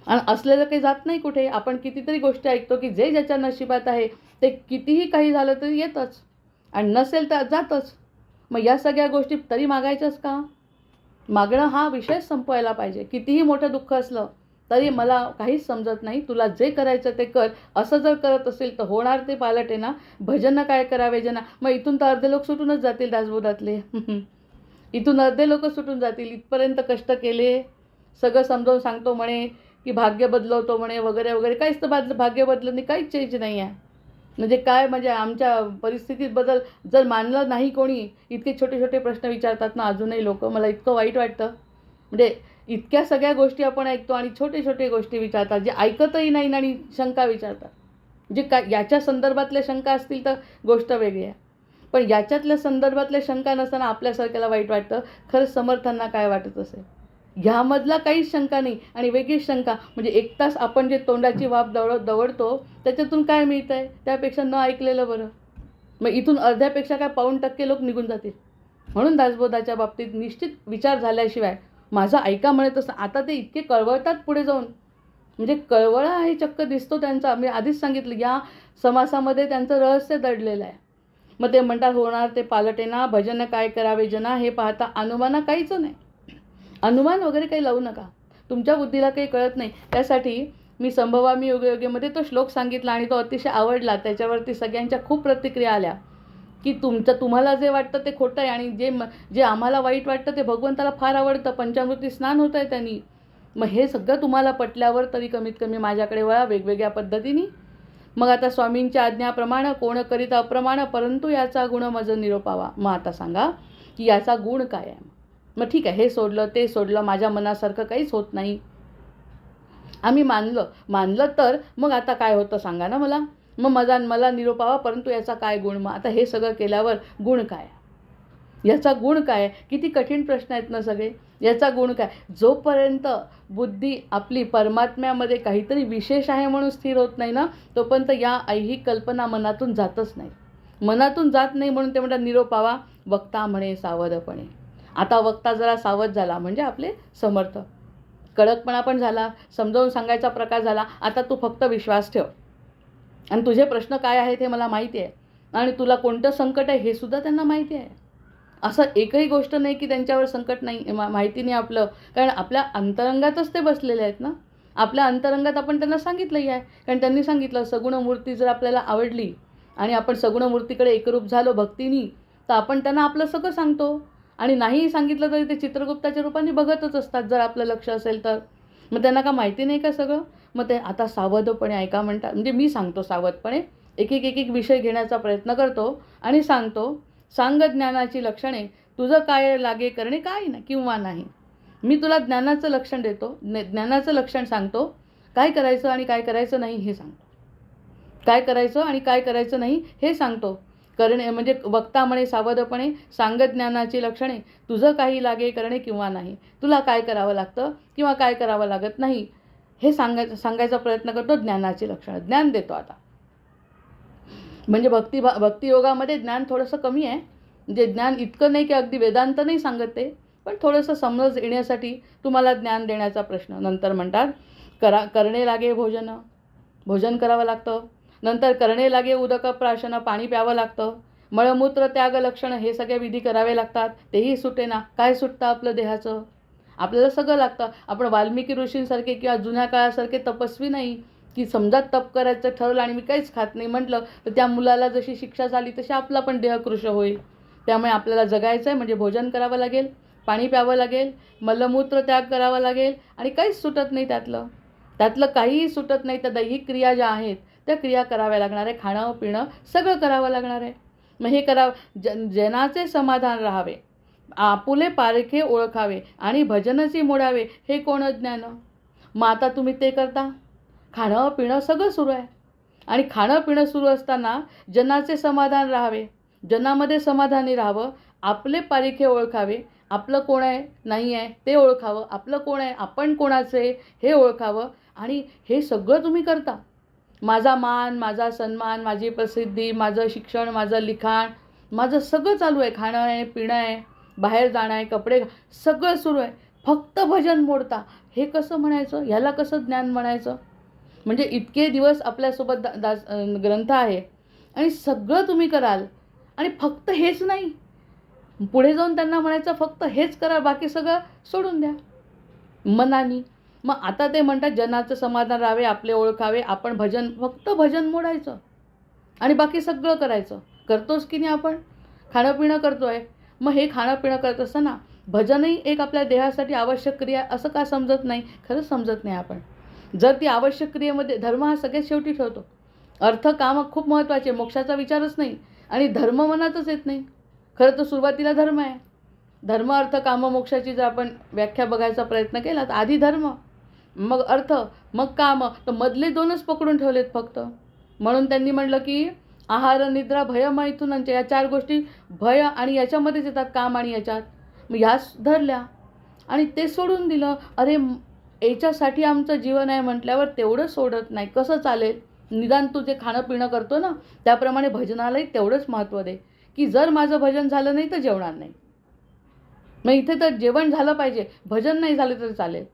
आणि असलेलं काही जात नाही कुठे. आपण कितीतरी गोष्टी ऐकतो की जे ज्याच्या नशिबात आहे ते कितीही काही झालं तरी येतच, आणि नसेल तर जातच. मग या सगळ्या गोष्टी तरी मागायच्याच का? मागणं हा विषयच संपवायला पाहिजे. कितीही मोठं दुःख असलं तरी मला काहीच समजत नाही, तुला जे करायचं ते कर, असं जर करत असेल तर होणार ते पालटे ना, भजन काय करावे जना. मग इथून तर अर्धे लोक सुटूनच जातील दासबोधातले. इथून अर्धे लोक सुटून जातील. इथपर्यंत कष्ट केले, सगळं समजावून सांगतो म्हणे की भाग्य बदलवतो म्हणे वगैरे वगैरे. काहीच तर भाग्य बदलत नाही, काहीच चेंज नाही आहे. म्हणजे काय, म्हणजे आमच्या परिस्थितीत बदल जर मानलं नाही कोणी. इतके छोटे छोटे प्रश्न विचारतात ना अजूनही लोक. मला इतकं वाईट वाटतं. म्हणजे इतक्या सगळ्या गोष्टी आपण ऐकतो आणि छोटे छोटे गोष्टी विचारतात, जे ऐकतही नाही आणि शंका विचारतात. जे याच्या संदर्भातल्या शंका असतील तर गोष्ट वेगळी आहे, पण याच्यातल्या संदर्भातल्या शंका नसताना आपल्यासारख्याला वाईट वाटतं. खरंच समर्थांना काय वाटत असेल? ह्यामधला काहीच शंका नाही. आणि वेगळीच शंका म्हणजे 1 तास आपण जे तोंडाची वाफ दवडतो त्याच्यातून काय मिळतं आहे? त्यापेक्षा न ऐकलेलं बरं. मग इथून अर्ध्यापेक्षा काय 5% लोक निघून जातील. म्हणून दासबोधाच्या बाबतीत निश्चित विचार झाल्याशिवाय माझं ऐका म्हणत असं. आता ते इतके कळवळतात पुढे जाऊन, म्हणजे कळवळा आहे चक्क दिसतो त्यांचा. मी आधीच सांगितलं या समासामध्ये त्यांचं रहस्य दडलेलं आहे. मग ते म्हणतात होणार ते पालटे ना, भजन काय करावे जना, हे पाहता अनुमाना काहीच नाही. अनुमान वगैरे काही लावू नका, तुमच्या बुद्धीला काही कळत नाही. त्यासाठी मी संभवामी योगयोगीमध्ये तो श्लोक सांगितला आणि तो अतिशय आवडला. त्याच्यावरती सगळ्यांच्या खूप प्रतिक्रिया आल्या की तुम्हाला जे वाटतं ते खोटं आहे आणि जे आम्हाला वाईट वाटतं ते भगवंताला फार आवडतं. पंचामृती स्नान होतं आहे त्यांनी. मग हे सगळं तुम्हाला पटल्यावर तरी कमीत कमी माझ्याकडे वळा वेगवेगळ्या पद्धतीने. मग आता स्वामींच्या आज्ञाप्रमाणे कोण करीत अप्रमाण, परंतु याचा गुण मज निरोपावा. मग आता सांगा की याचा गुण काय आहे? मग ठीक आहे, हे सोडलं ते सोडलं, माझ्या मनासारखं काहीच होत नाही, आम्ही मानलं तर मग आता काय होतं सांगा ना मला. मग मला निरोपावा, परंतु याचा काय गुण? मग आता हे सगळं केल्यावर गुण काय? याचा गुण काय? किती कठीण प्रश्न आहेत ना सगळे. याचा गुण काय? जोपर्यंत बुद्धी आपली परमात्म्यामध्ये काहीतरी विशेष आहे म्हणून स्थिर होत नाही ना, तोपर्यंत या ऐहिक कल्पना मनातून जातच नाही. मनातून जात नाही म्हणून ते म्हणतात निरोपावा. वक्ता म्हणे सावधपणे. आता वक्ता जरा सावध झाला म्हणजे आपले समर्थ, कडकपणा पण झाला, समजावून सांगायचा प्रकार झाला. आता तू फक्त विश्वास ठेव आणि तुझे प्रश्न काय आहेत हे मला माहिती आहे आणि तुला कोणतं संकट आहे हे सुद्धा त्यांना माहिती आहे. असं एकही गोष्ट नाही की त्यांच्यावर संकट नाही, माहिती नाही आपलं, कारण आपल्या अंतरंगातच ते बसलेले आहेत ना. आपल्या अंतरंगात आपण त्यांना सांगितलंही आहे. कारण त्यांनी सांगितलं सगुण मूर्ती जर आपल्याला आवडली आणि आपण सगुण मूर्तीकडे एकरूप झालो भक्तीनी, तर आपण त्यांना आपलं सगळं सांगतो. आणि नाही सांगितलं तरी ते चित्रगुप्ताच्या रूपाने बघतच असतात जर आपलं लक्ष असेल तर. मग त्यांना का माहिती नाही का सगळं? मग ते आता सावधपणे ऐका म्हणतात. म्हणजे मी सांगतो सावधपणे एक विषय घेण्याचा प्रयत्न करतो आणि सांगतो. सांग ज्ञानाची लक्षणे, तुझं काय लागे करणे काय नाही किंवा नाही. मी तुला ज्ञानाचं लक्षण देतो, ज्ञानाचं लक्षण सांगतो. काय करायचं आणि काय करायचं नाही हे सांगतो. काय करायचं आणि काय करायचं नाही हे सांगतो. करणे म्हणजे वक्ता म्हणे सावधपणे सांगत ज्ञानाची लक्षणे, तुझं काही लागे करणे किंवा नाही. तुला काय करावं लागतं किंवा काय करावं लागत नाही हे सांगायचा प्रयत्न करतो. ज्ञानाची लक्षणं ज्ञान देतो आता. म्हणजे भक्तियोगामध्ये ज्ञान थोडंसं कमी आहे. म्हणजे ज्ञान इतकं नाही की अगदी वेदांत नाही सांगत ते, पण थोडंसं समज येण्यासाठी तुम्हाला ज्ञान देण्याचा प्रश्न. नंतर म्हणतात करणे लागे भोजन करावं लागतं. नंतर करणे लागे उदक प्राशन, पाणी प्यावं लागतं. मळमूत्र त्याग लक्षण हे सगळे विधी करावे लागतात. तेही सुटे ना. काय सुटतं आपलं देहाचं? आपल्याला सगळं लागतं. आपण वाल्मिकी ऋषींसारखे किंवा जुन्या काळासारखे तपस्वी नाही की समजा तप करायचं ठरवलं आणि मी काहीच खात नाही म्हटलं तर त्या मुलाला जशी शिक्षा झाली तशी आपला पण देह कृश होईल. त्यामुळे आपल्याला जगायचं आहे म्हणजे भोजन करावं लागेल, पाणी प्यावं लागेल, मलमूत्र त्याग करावा लागेल आणि काहीच सुटत नाही त्यातलं काहीही सुटत नाही. त्या दैहिक क्रिया ज्या आहेत त्या क्रिया कराव्या लागणार आहे. खाणं पिणं सगळं करावं लागणार आहे. मग हे करावं. जनाचे समाधान राहावे, आपुले पारखे ओळखावे आणि भजनची मोडावे हे कोण ज्ञान. मग आता तुम्ही ते करता. खाणं पिणं सगळं सुरू आहे आणि खाणं पिणं सुरू असताना जनाचे समाधान राहावे, जनामध्ये समाधानी राहावं, आपले पारिखे ओळखावे, आपलं कोण आहे नाही आहे ते ओळखावं, आपलं कोण आहे आपण कोणाचे हे ओळखावं. आणि हे सगळं तुम्ही करता. माझा मान, माझा सन्मान, माझी प्रसिद्धी, माझं शिक्षण, माझं लिखाण, माझं सगळं चालू आहे. खाणं आहे, पिणं आहे, बाहेर जाणं आहे, कपडे सगळं सुरू आहे. फक्त भजन मोडता. हे कसं म्हणायचं? ह्याला कसं ज्ञान म्हणायचं? म्हणजे इतके दिवस आपल्यासोबत ग्रंथ आहे आणि सगळं तुम्ही कराल आणि फक्त हेच नाही. पुढे जाऊन त्यांना म्हणायचं फक्त हेच करा, बाकी सगळं सोडून द्या मनानी. मग आता ते म्हणतात जनाचं समाधान राहावे, आपले ओळखावे, आपण फक्त भजन मोडायचं आणि बाकी सगळं करायचं. करतोच की नाही आपण? खाणं पिणं करतोय. मग हे खाणं पिणं करत असताना भजनही एक आपल्या देहासाठी आवश्यक क्रिया असं का समजत नाही? खरंच समजत नाही आपण. जर ती आवश्यक क्रियेमध्ये धर्म हा सगळ्यात शेवटी ठेवतो. अर्थ काम खूप महत्त्वाचे, मोक्षाचा विचारच नाही आणि धर्म मनातच येत नाही. खरं तर सुरुवातीला धर्म आहे. धर्म अर्थ काम मोक्षाची जर आपण व्याख्या बघायचा प्रयत्न केला तर आधी धर्म, मग अर्थ, मग काम. तर मधले दोनच पकडून ठेवलेत फक्त. म्हणून त्यांनी म्हटलं की आहार निद्रा भय मैथुनांच्या या 4 गोष्टी भय आणि याच्यामध्येच येतात, काम आणि याच्यात. मग ह्याच धरल्या आणि ते सोडून दिलं. अरे याच्यासाठी आमचं जीवन आहे म्हटल्यावर तेवढं सोडत नाही कसं चालेल? निदान तू जे खाणं पिणं करतो ना त्याप्रमाणे भजनालाही तेवढंच महत्त्व दे की जर माझं भजन झालं नाही तर जेवणार नाही. मग इथे तर जेवण झालं पाहिजे, भजन नाही झाले तरी चालेल.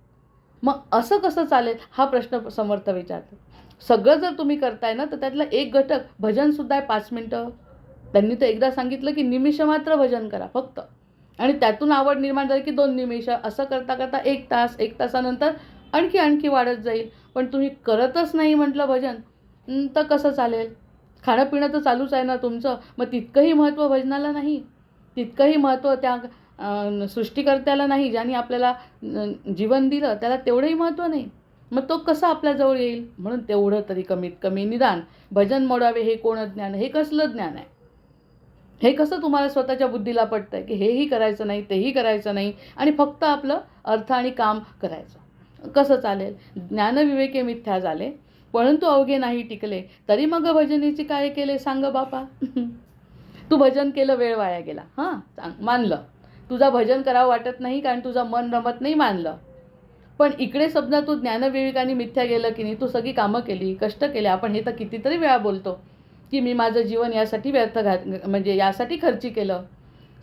मग असं कसं चालेल हा प्रश्न समर्थ विचारतात. सगळं जर तुम्ही करताय ना तर त्यातला एक घटक भजनसुद्धा आहे. 5 मिनटं त्यांनी तर एकदा सांगितलं की निमिष मात्र भजन करा फक्त. आणि त्यातून आवड निर्माण झाली की 2 निमिष, असं करता करता 1 तास, 1 तासानंतर आणखी वाढत जाईल. पण तुम्ही करतच नाही म्हटलं भजन तर कसं चालेल? खाणं पिणं तर चालूच आहे ना तुमचं. मग तितकंही महत्त्व भजनाला नाही, तितकंही महत्त्व त्या सृष्टिकर्त्याला नाही, ज्यांनी आपल्याला जीवन दिलं त्याला तेवढंही महत्त्व नाही. मग तो कसा आपल्याजवळ येईल? म्हणून तेवढं तरी कमीत कमी निदान भजन मोडावे हे कोण ज्ञान? हे कसलं ज्ञान आहे? हे कसं तुम्हाला स्वतःच्या बुद्धीला पटतंय की हेही करायचं नाही, तेही करायचं नाही आणि फक्त आपलं अर्थ आणि काम करायचं? कसं चालेल? ज्ञानविवेके मिथ्या झाले, परंतु अवघे नाही टिकले, तरी मग भजनीची काय केले सांग बापा. तू भजन केलं, वेळ वाया गेला. हां, मानलं. तुझा भजन करावं वाटत नाही कारण तुझं मन रमत नाही, मानलं. पण इकडे समजा तू ज्ञानविवेकाने मिथ्या गेलं की नाही, तू सगळी कामं केली, कष्ट केले. आपण हे तर कितीतरी वेळा बोलतो की मी माझं जीवन यासाठी म्हणजे यासाठी खर्ची केलं,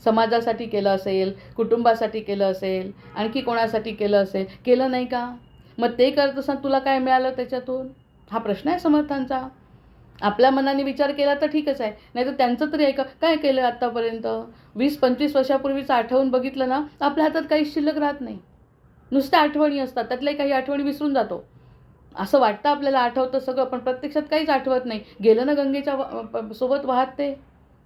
समाजासाठी केलं असेल, कुटुंबासाठी केलं असेल, आणखी कोणासाठी केलं असेल. केलं नाही का? मग ते करत असताना तुला काय मिळालं त्याच्यातून? हा प्रश्न आहे समर्थांचा. आपल्या मनाने विचार केला तर ठीकच आहे, नाही तर त्यांचं तरी ऐका. काय केलं आत्तापर्यंत? 20-25 वर्षापूर्वीचं आठवून बघितलं ना आपल्या हातात काही शिल्लक राहत नाही. नुसत्या आठवणी असतात, त्यातल्याही काही आठवणी विसरून जातो. असं वाटतं आपल्याला आठवतं सगळं, पण प्रत्यक्षात काहीच आठवत नाही. गेलं ना गंगेच्या सोबत वाहत ते,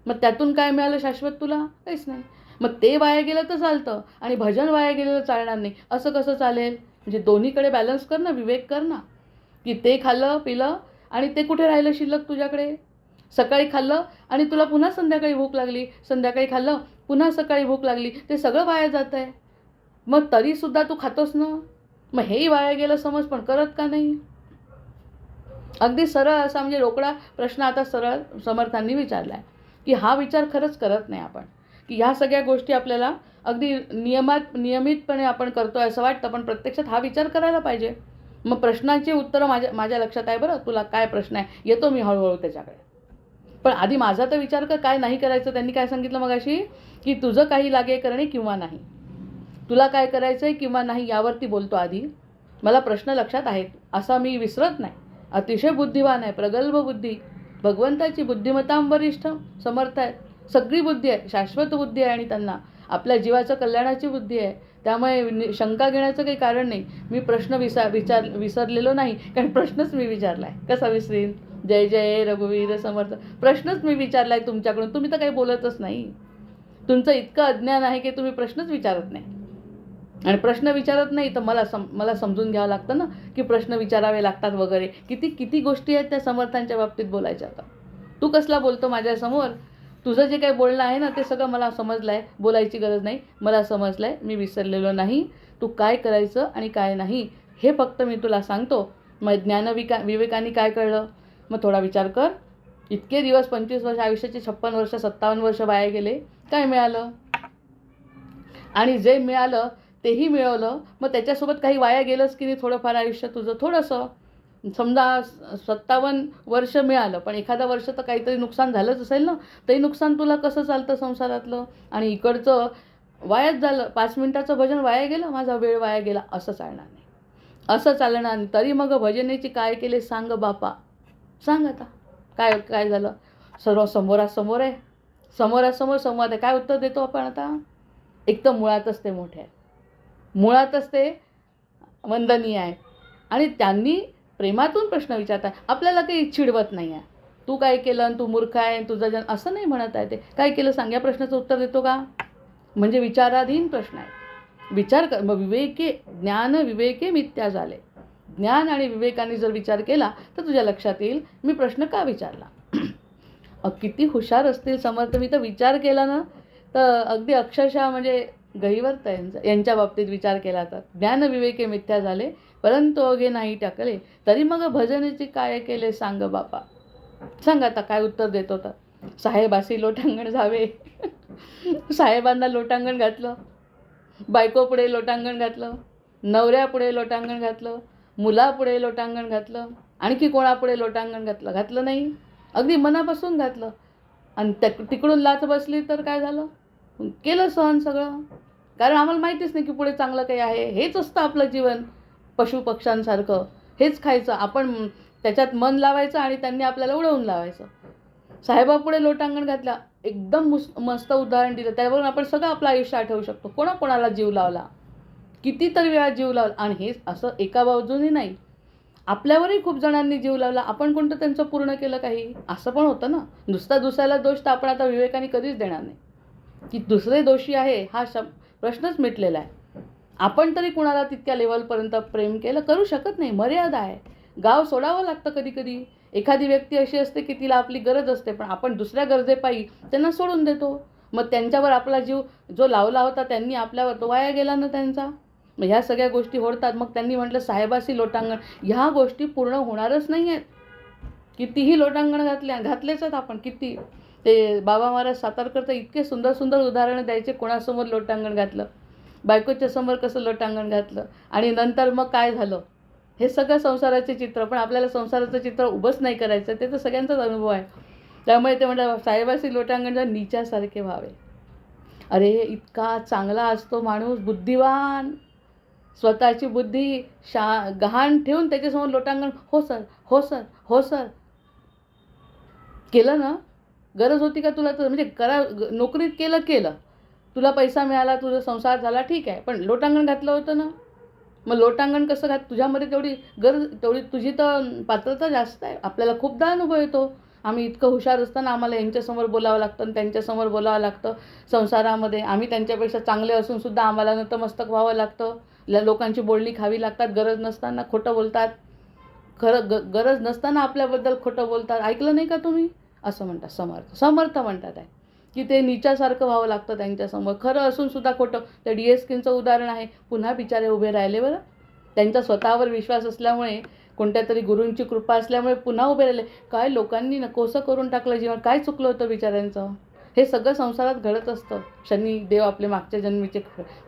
मग त्यातून काय मिळालं शाश्वत तुला? काहीच नाही. मग ते वाया गेलं तर चालतं आणि भजन वाया गेलेलं चालणार नाही. असं कसं चालेल? म्हणजे दोन्हीकडे बॅलन्स कर ना, विवेक कर ना, की ते खाल्लं पिलं आणि ते कुठे राहिलं शिल्लक तुझ्याकडे. सकाळी खाल्लं आणि तुला पुन्हा संध्याकाळी भूक लागली, संध्याकाळी खाल्लं पुन्हा सकाळी भूक लागली, ते सगळं वाया जात आहे. मग तरीसुद्धा तू खातोस ना, मग हेही वाया गेलं समज, पण करत का नाही? अगदी सरळ असा म्हणजे रोकडा प्रश्न आता सरळ समर्थांनी विचारला आहे, की हा विचार खरंच करत नाही आपण, की ह्या सगळ्या गोष्टी आपल्याला अगदी नियमितपणे आपण करतोय असं वाटतं, पण प्रत्यक्षात हा विचार करायला पाहिजे. मग प्रश्नांची उत्तरं माझ्या लक्षात आहे बरं. तुला काय प्रश्न आहे येतो मी हळूहळू त्याच्याकडे. पण आधी माझा तर विचार कर, काय नाही करायचं. त्यांनी काय सांगितलं मगाशी, की तुझं काही लागे करणे किंवा नाही. तुला काय करायचं आहे किंवा नाही यावरती बोलतो आधी. मला प्रश्न लक्षात आहेत असा मी विसरत नाही. अतिशय बुद्धिवान आहे, प्रगल्भ बुद्धी, भगवंताची बुद्धिमत्तां वरिष्ठ समर्थ आहे. सगळी बुद्धी आहे, शाश्वत बुद्धी आहे आणि त्यांना आपल्या जीवाचं कल्याणाची बुद्धी आहे. त्यामुळे शंका घेण्याचं काही कारण नाही. मी प्रश्न विसरलेलो नाही, कारण प्रश्नच मी विचारला आहे. कसा विसरीन? जय जय रघुवीर समर्थ. प्रश्नच मी विचारला आहे तुमच्याकडून. तुम्ही तर काही बोलतच नाही. तुमचं इतकं अज्ञान आहे की तुम्ही प्रश्नच विचारत नाही. आणि प्रश्न विचारत नाही तर मला समजून घ्यावं लागतं ना, की प्रश्न विचारावे लागतात वगैरे. किती किती गोष्टी आहेत त्या समर्थांच्या बाबतीत बोलायच्या. आता तू कसला बोलतो माझ्यासमोर? तुझं जे काही बोलणं आहे ना ते सगळं मला समजलं आहे. बोलायची गरज नाही, मला समजलं आहे. मी विसरलेलो नाही. तू काय करायचं आणि काय नाही हे फक्त मी तुला सांगतो. मग विवेकाने काय कळलं? मग थोडा विचार कर. इतके दिवस 25 वर्ष आयुष्याचे 56 वर्ष 57 वर्ष वाया गेले. काय मिळालं? आणि जे मिळालं तेही मिळवलं. मग त्याच्यासोबत काही वाया गेलंच की नाही थोडंफार आयुष्य तुझं? थोडंसं. समजा 57 वर्ष मिळालं, पण एखादा वर्ष तर काहीतरी नुकसान झालंच असेल ना. तरी नुकसान तुला कसं चालतं संसारातलं? आणि इकडचं वायाच झालं. 5 मिनिटाचं भजन वाया गेलं, माझा वेळ वाया गेला, असं चालणार नाही. असं चालणार नाही. तरी मग भजनेची काय केले सांग बापा. सांग आता काय काय झालं? सर्व समोरासमोर आहे, समोरासमोर संवाद आहे. काय उत्तर देतो आपण आता? एक तर मुळातच ते मोठे आहे, मुळातच ते वंदनीय आहे आणि त्यांनी प्रेमातून प्रश्न विचारतात. आपल्याला काही चिडवत नाही आहे. तू काय केलं आणि तू मूर्ख आहे, तुझं जन असं नाही म्हणत आहे. ते काय केलं सांग, या प्रश्नाचं उत्तर देतो का? म्हणजे विचाराधीन प्रश्न आहे. विचार कर. मग ज्ञान विवेके मिथ्या झाले. ज्ञान आणि विवेकाने जर विचार केला तर तुझ्या लक्षात येईल मी प्रश्न का विचारला. किती हुशार असतील समर्थ. मी तर विचार केला ना तर अगदी अक्षरशः म्हणजे गहिवर्त आहे यांच्या बाबतीत विचार केला तर. ज्ञान विवेके मिथ्या झाले, परंतु अघे नाही टाकले, तरी मग भजनेची काय केले सांग बापा. सांग आता काय उत्तर देतो तर. साहेबासी लोटांगण जावे. साहेबांना लोटांगण घातलं, बायकोपुढे लोटांगण घातलं, नवऱ्यापुढे लोटांगण घातलं, मुलापुढे लोटांगण घातलं, आणखी कोणापुढे लोटांगण घातलं नाही. अगदी मनापासून घातलं. आणि तिकडून लाच बसली तर काय झालं? केलं सहन सगळं. कारण आम्हाला माहितीच नाही की पुढे चांगलं काही आहे. हेच असतं आपलं जीवन, पशुपक्ष्यांसारखं. हेच खायचं, आपण त्याच्यात मन लावायचं आणि त्यांनी आपल्याला उडवून लावायचं. साहेबापुढे लोटांगण घातला, एकदम मस्त उदाहरण दिलं. त्यावरून आपण सगळं आपलं आयुष्य आठवू शकतो. कोणाकोणाला जीव लावला, कितीतरी वेळा जीव लावला. आणि हे असं एका बाजूनी नाही, आपल्यावरही खूप जणांनी जीव लावला. आपण कोणतं त्यांचं पूर्ण केलं काही? असं पण होतं ना. नुसता दुसऱ्याला दोष तर आपण आता विवेकाने कधीच देणार नाही की दुसरे दोषी आहे. हा प्रश्नच मिटलेला आहे. आपण तरी कुणाला तितक्या लेवलपर्यंत प्रेम केलं? करू शकत नाही. मर्यादा आहे. गाव सोडावं लागतं कधी कधी. एखादी व्यक्ती अशी असते की तिला आपली गरज असते, पण आपण दुसऱ्या गरजेपायी त्यांना सोडून देतो. मग त्यांच्यावर आपला जीव जो लावला होता त्यांनी आपल्यावर, तो वाया गेला ना त्यांचा. मग ह्या सगळ्या गोष्टी होतात. मग त्यांनी म्हटलं साहेबासी लोटांगण. ह्या गोष्टी पूर्ण होणारच नाही आहेत. कितीही लोटांगण घातलेच आहेत आपण. किती ते बाबा महाराज सातारकर तर इतके सुंदर सुंदर उदाहरणं द्यायचे. कोणासमोर लोटांगण घातलं, बायकोच्या समोर कसं लोटांगण घातलं, आणि नंतर मग काय झालं. हे सगळं संसाराचे चित्र. पण आपल्याला संसाराचं चित्र उभंच नाही करायचं. ते तर सगळ्यांचाच अनुभव आहे. त्यामुळे ते म्हणतात साहेबासी लोटांगण जर नीच्यासारखे व्हावे. अरे इतका चांगला असतो माणूस, बुद्धिवान, स्वतःची बुद्धी गहाण ठेवून त्याच्यासमोर लोटांगण. हो सर, हो सर, हो सर. केलं ना. गरज होती का तुला? तर म्हणजे नोकरीत केलं तुला पैसा मिळाला, तुझा संसार झाला, ठीक आहे. पण लोटांगण घातलं होतं ना. मग लोटांगण कसं घात, तुझ्यामध्ये तेवढी गरज, तेवढी तुझी तर पात्रता जास्त आहे. आपल्याला खूपदा अनुभव येतो, आम्ही इतकं हुशार असताना आम्हाला यांच्यासमोर बोलावं लागतं आणि त्यांच्यासमोर बोलावं लागतं संसारामध्ये. आम्ही त्यांच्यापेक्षा चांगले असूनसुद्धा आम्हाला नतमस्तक व्हावं लागतं. लोकांची बोलणी खावी लागतात, गरज नसताना खोटं बोलतात, गरज नसताना आपल्याबद्दल खोटं बोलतात. ऐकलं नाही का तुम्ही? असं म्हणतात समर्थ म्हणतात आहे की ते नीचासारखं व्हावं लागतं त्यांच्यासमोर, खरं असून सुद्धा खोटं. ते DSKचं उदाहरण आहे. पुन्हा बिचारे उभे राहिले बरं, त्यांचा स्वतःवर विश्वास असल्यामुळे, कोणत्या तरी गुरूंची कृपा असल्यामुळे पुन्हा उभे राहिले. काय लोकांनी नकोसं करून टाकलं जीवन, काय चुकलं होतं बिचाऱ्यांचं. हे सगळं संसारात घडत असतं. शनी देव आपले मागच्या जन्मीचे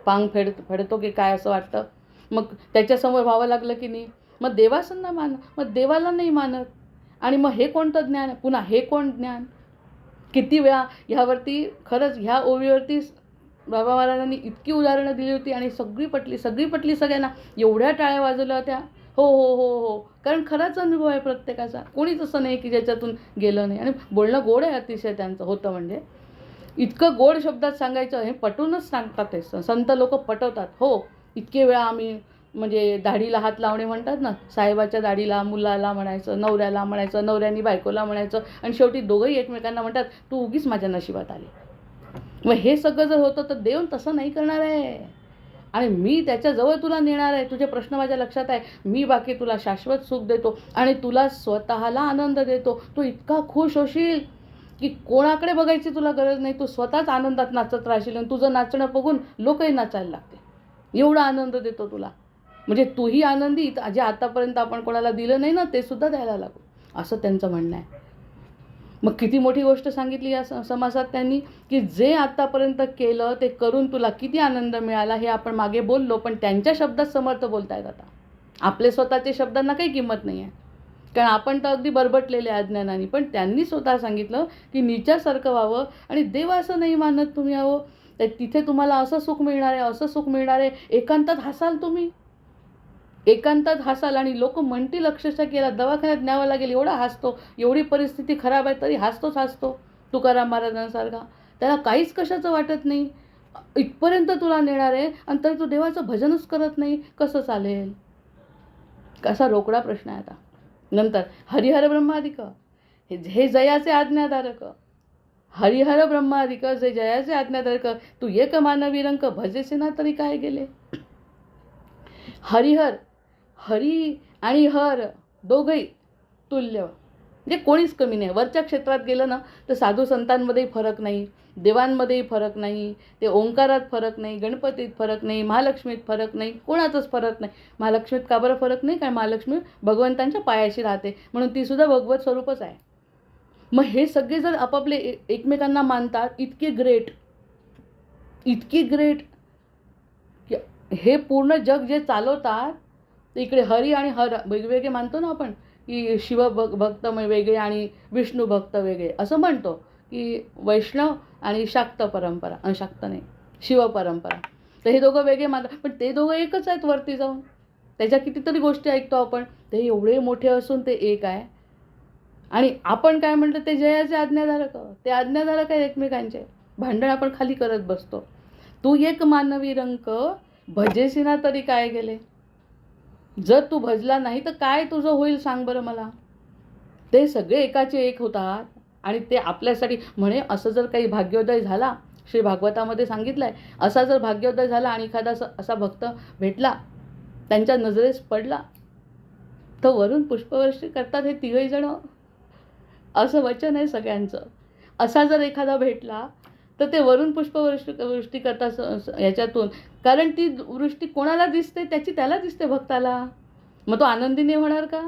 पांग फेडतो की काय असं वाटतं. मग त्याच्यासमोर व्हावं लागलं की नाही. मग देवासंना मग देवाला नाही मानत. आणि मग हे कोणतं ज्ञान, पुन्हा हे कोण ज्ञान. किती वेळा ह्यावरती, खरंच ह्या ओवीवरती बाबा महाराजांनी इतकी उदाहरणं दिली होती आणि सगळी पटली सगळ्यांना. एवढ्या टाळ्या वाजवल्या होत्या. हो हो हो हो, कारण खराच अनुभव आहे प्रत्येकाचा. कोणीच असं नाही की ज्याच्यातून गेलं नाही. आणि बोलणं गोड आहे अतिशय त्यांचं होतं. म्हणजे इतकं गोड शब्दात सांगायचं, हे पटूनच सांगतात. ते संत लोक पटवतात. हो, इतके वेळा आम्ही, म्हणजे दाढीला हात लावणे म्हणतात ना, साहेबाच्या दाढीला मुलाला म्हणायचं, नवऱ्याला म्हणायचं, नवऱ्यानी बायकोला म्हणायचं, आणि शेवटी दोघंही एकमेकांना म्हणतात तू उगीच माझ्या नशिबात आली. मग हे सगळं जर होतं तर देव तसं नाही करणार आहे. आणि मी त्याच्याजवळ तुला नेणार आहे. तुझे प्रश्न माझ्या लक्षात आहे. मी बाकी तुला शाश्वत सुख देतो आणि तुला स्वतःला आनंद देतो. तू इतका खुश होशील की कोणाकडे बघायची तुला गरज नाही. तू स्वतःच आनंदात नाचत राहशील आणि तुझं नाचणं बघून लोकही नाचायला लागते. एवढा आनंद देतो तुला. म्हणजे तूही आनंदी, जे आतापर्यंत आपण कोणाला दिलं नाही ना ते सुद्धा द्यायला लागू, असं त्यांचं म्हणणं आहे. मग किती मोठी गोष्ट सांगितली या समासात त्यांनी, की जे आतापर्यंत केलं ते करून तुला किती आनंद मिळाला हे आपण मागे बोललो. पण त्यांच्या शब्दात समर्थ बोलतायत आता. आपले स्वतःच्या शब्दांना काही किंमत नाही आहे, कारण आपण तर अगदी बरबटलेले अज्ञानाने. पण त्यांनी स्वतः सांगितलं की नीचासारखं व्हावं आणि देव असं नाही मानत तुम्ही. हवं तर तिथे तुम्हाला असं सुख मिळणार आहे, असं सुख मिळणार आहे. एकांतात हसाल तुम्ही, एकांतात हसाल. आणि लोक म्हणतील अक्षरशः की याला दवाखान्यात न्यावं लागेल, एवढा हसतो, एवढी परिस्थिती खराब आहे तरी हसतो तुकाराम महाराजांसारखा. त्याला काहीच कशाचं वाटत नाही. इथपर्यंत तुला नेणार आहे आणि तरी तू देवाचं भजनच करत नाही, कसं चालेल. कसा रोकडा प्रश्न आहे आता. नंतर हरिहर ब्रह्मादिक, हे जयाचे आज्ञाधारक. हरिहर ब्रह्मादिक जे जयाचे आज्ञाधारक, तू एक मानवी रंक भजेसे ना तरी काय गेले. हरिहर, हरी आणि हर दोघंही तुल्य, म्हणजे कोणीच कमी नाही. वरच्या क्षेत्रात गेलं ना तर साधू संतांमध्येही फरक नाही, देवांमध्येही फरक नाही, ते ओंकारात फरक नाही, गणपतीत फरक नाही, महालक्ष्मीत फरक नाही, कोणाचाच फरक नाही. महालक्ष्मीत का बरं फरक नाही? कारण महालक्ष्मी भगवंतांच्या पायाशी राहते, म्हणून ती सुद्धा भगवत स्वरूपच आहे. मग हे सगळे जर आपापले एकमेकांना मानतात, इतके ग्रेट, हे पूर्ण जग जे चालवतात, इकडे हरी आणि हर वेगवेगळे मानतो ना आपण, की शिव भक्त वेगळे आणि विष्णू भक्त वेगळे, असं म्हणतो की वैष्णव आणि शाक्त परंपरा, शाक्त नाही शिव परंपरा. तर हे दोघं वेगळे मानतात, पण ते दोघं एकच आहेत वरती जाऊन. त्याच्या कितीतरी गोष्टी ऐकतो आपण, ते एवढे मोठे असून ते एक आहे. आणि आपण काय म्हणतो, ते जयाचे आज्ञाधारक, ते आज्ञाधारक आहेत एकमेकांचे. भांडण आपण खाली करत बसतो. तू एक मानवी रंक भजेसी ना तरी काय गेले. जर तू भजला नाही तर काय तुझं होईल सांग बरं मला. ते सगळे एकाचे एक होतात आणि ते आपल्यासाठी म्हणे. असं जर काही भाग्योदय झाला, श्री भागवतामध्ये सांगितलं आहे, असा जर भाग्योदय झाला आणि एखादा असा भक्त भेटला, त्यांच्या नजरेस पडला, तर वरून पुष्पवृष्टी करतात हे तिघही जण, असं वचन आहे सगळ्यांचं. असा जर एखादा भेटला तर ते वरून पुष्पवृष्टी करतात याच्यातून. कारण ती वृष्टी कोणाला दिसते, त्याची त्याला दिसते, भक्ताला. मग तो आनंदी नाही होणार का?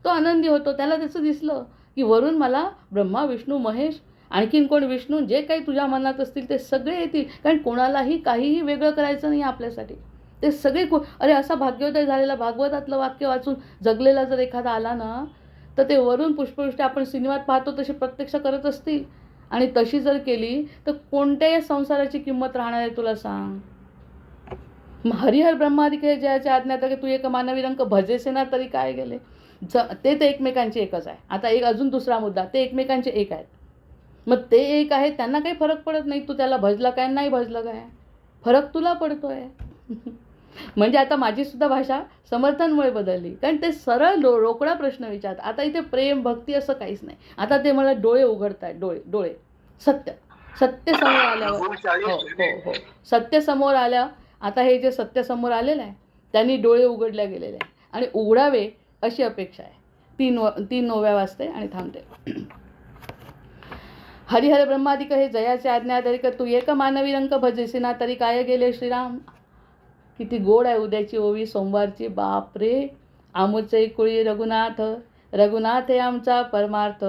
तो आनंदी होतो. त्याला त्याचं दिसलं की वरून मला ब्रह्मा विष्णू महेश, आणखीन कोण विष्णू, जे काही तुझ्या मनात असतील ते सगळे येतील. कारण कोणालाही काहीही वेगळं करायचं नाही आपल्यासाठी. ते सगळे अरे असा भाग्योदय झालेला भागवतातलं वाक्य वाचून जगलेला जर एखादा आला ना, तर ते वरून पुष्पवृष्टी आपण सिनेमात पाहतो तशी प्रत्यक्ष करत असतील. आणि तशी जर केली तर कोणत्याही संसाराची किंमत राहणार आहे तुला सांग. हरिहर ब्रह्मादिक हे जयाच्या आज्ञात की तू एक मानवी रंक भजेसे ना तरी काय गेले. ते तर एकमेकांचे एकच आहे. आता एक अजून दुसरा मुद्दा, ते एकमेकांचे एक आहेत. मग ते एक आहे, त्यांना काही फरक पडत नाही तू त्याला भजला काय नाही भजलं काय, फरक तुला पडतोय. म्हणजे आता माझी सुद्धा भाषा समर्थांमुळे बदलली, कारण ते सरळ रोकडा प्रश्न विचारतात. आता इथे प्रेम भक्ती असं काहीच नाही. आता ते मला डोळे उघडत आहेत, डोळे डोळे. सत्य सत्य समोर आल्यावर, हो हो हो, सत्य समोर आल्या. आता हे जे सत्य समोर आलेलं आहे त्यांनी डोळे उघडल्या गेलेले आहे आणि उघडावे अशी अपेक्षा आहे. 3 वाजते आणि थांबते. हरिहर ब्रह्मादिक हे जयाचे आज्ञाधारिक, तू एक मानवी रंक भजेसी ना तरी काय गेले श्रीराम. किती गोड आहे उद्याची ओवी सोमवारची. बाप रे. आमुचे कुळी रघुनाथ, रघुनाथ हे आमचा परमार्थ.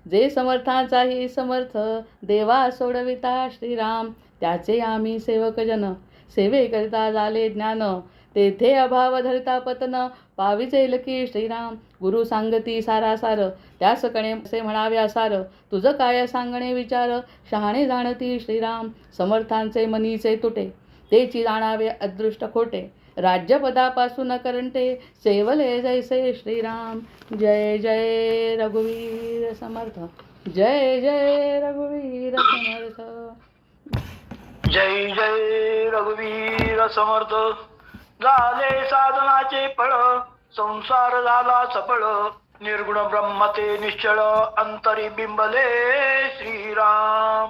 जे समर्थांचाही समर्थ, देवा सोडविता श्रीराम. त्याचे आम्ही सेवकजन, सेवेकरिता झाले ज्ञान. तेथे अभाव धरिता पतन, पाविचेल की श्रीराम. गुरु सांगती सारासार, त्यास कणे असे म्हणावे असार. तुझं काय सांगणे विचार, शहाणे जाणती श्रीराम. समर्थांचे मनीचे तुटे, तेची जाणावे अदृष्ट खोटे. राज्यपदापासून करंटे, सेवले जैसे श्रीराम. जय जय रघुवीर समर्थ, जय जय रघुवीर समर्थ. जय जय रघुवीर समर्थ. झाले साधनाचे फळ, संसार झाला सफळ. निर्गुण ब्रह्म ते निश्चळ, अंतरी बिंबले श्रीराम.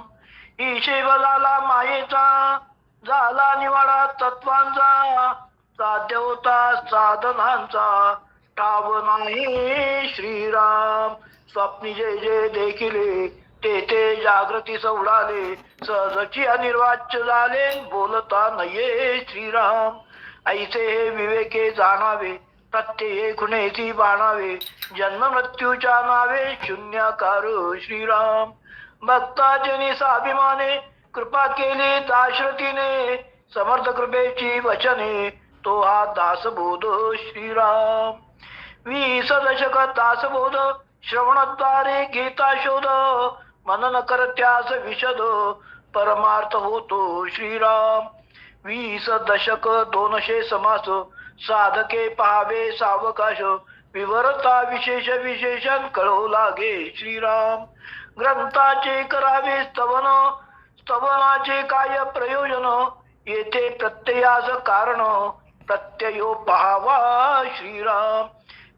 ईशेव झाला मायेचा, झाला निवाडा तत्वांचा. साध्य होता साधनांचा, ठाव नाही श्रीराम. स्वप्नी जे जे देखिले, ते ते जागृती सवडाले. सहजची अनिर्वाच्य झाले, बोलता नये श्रीराम. ऐसे हे विवेके जाणावे, प्रत्यये खुणेची बाणावे. जन्म मृत्यूच्या नावे, शून्याकार श्रीराम. भक्ताजनी स्वाभिमाने, कृपा केली दाशरथीने. समर्थ कृपेची वचने, तो हा दासबोध श्रीराम. 20 दशक दासबोध, श्रवणद्वारे गीता शोध. मनन करत्यास विशद, परमार्थ होतो श्रीराम. 20 दशक 200 समास, साधके पाहावे सावकाश. विवरता विशेष विशेषण, कळो लागे श्रीराम. ग्रंथाचे करावे स्तवन, स्तवनाचे काय प्रयोजन. येथे प्रत्ययास कारण, प्रत्ययो पहावा श्रीराम.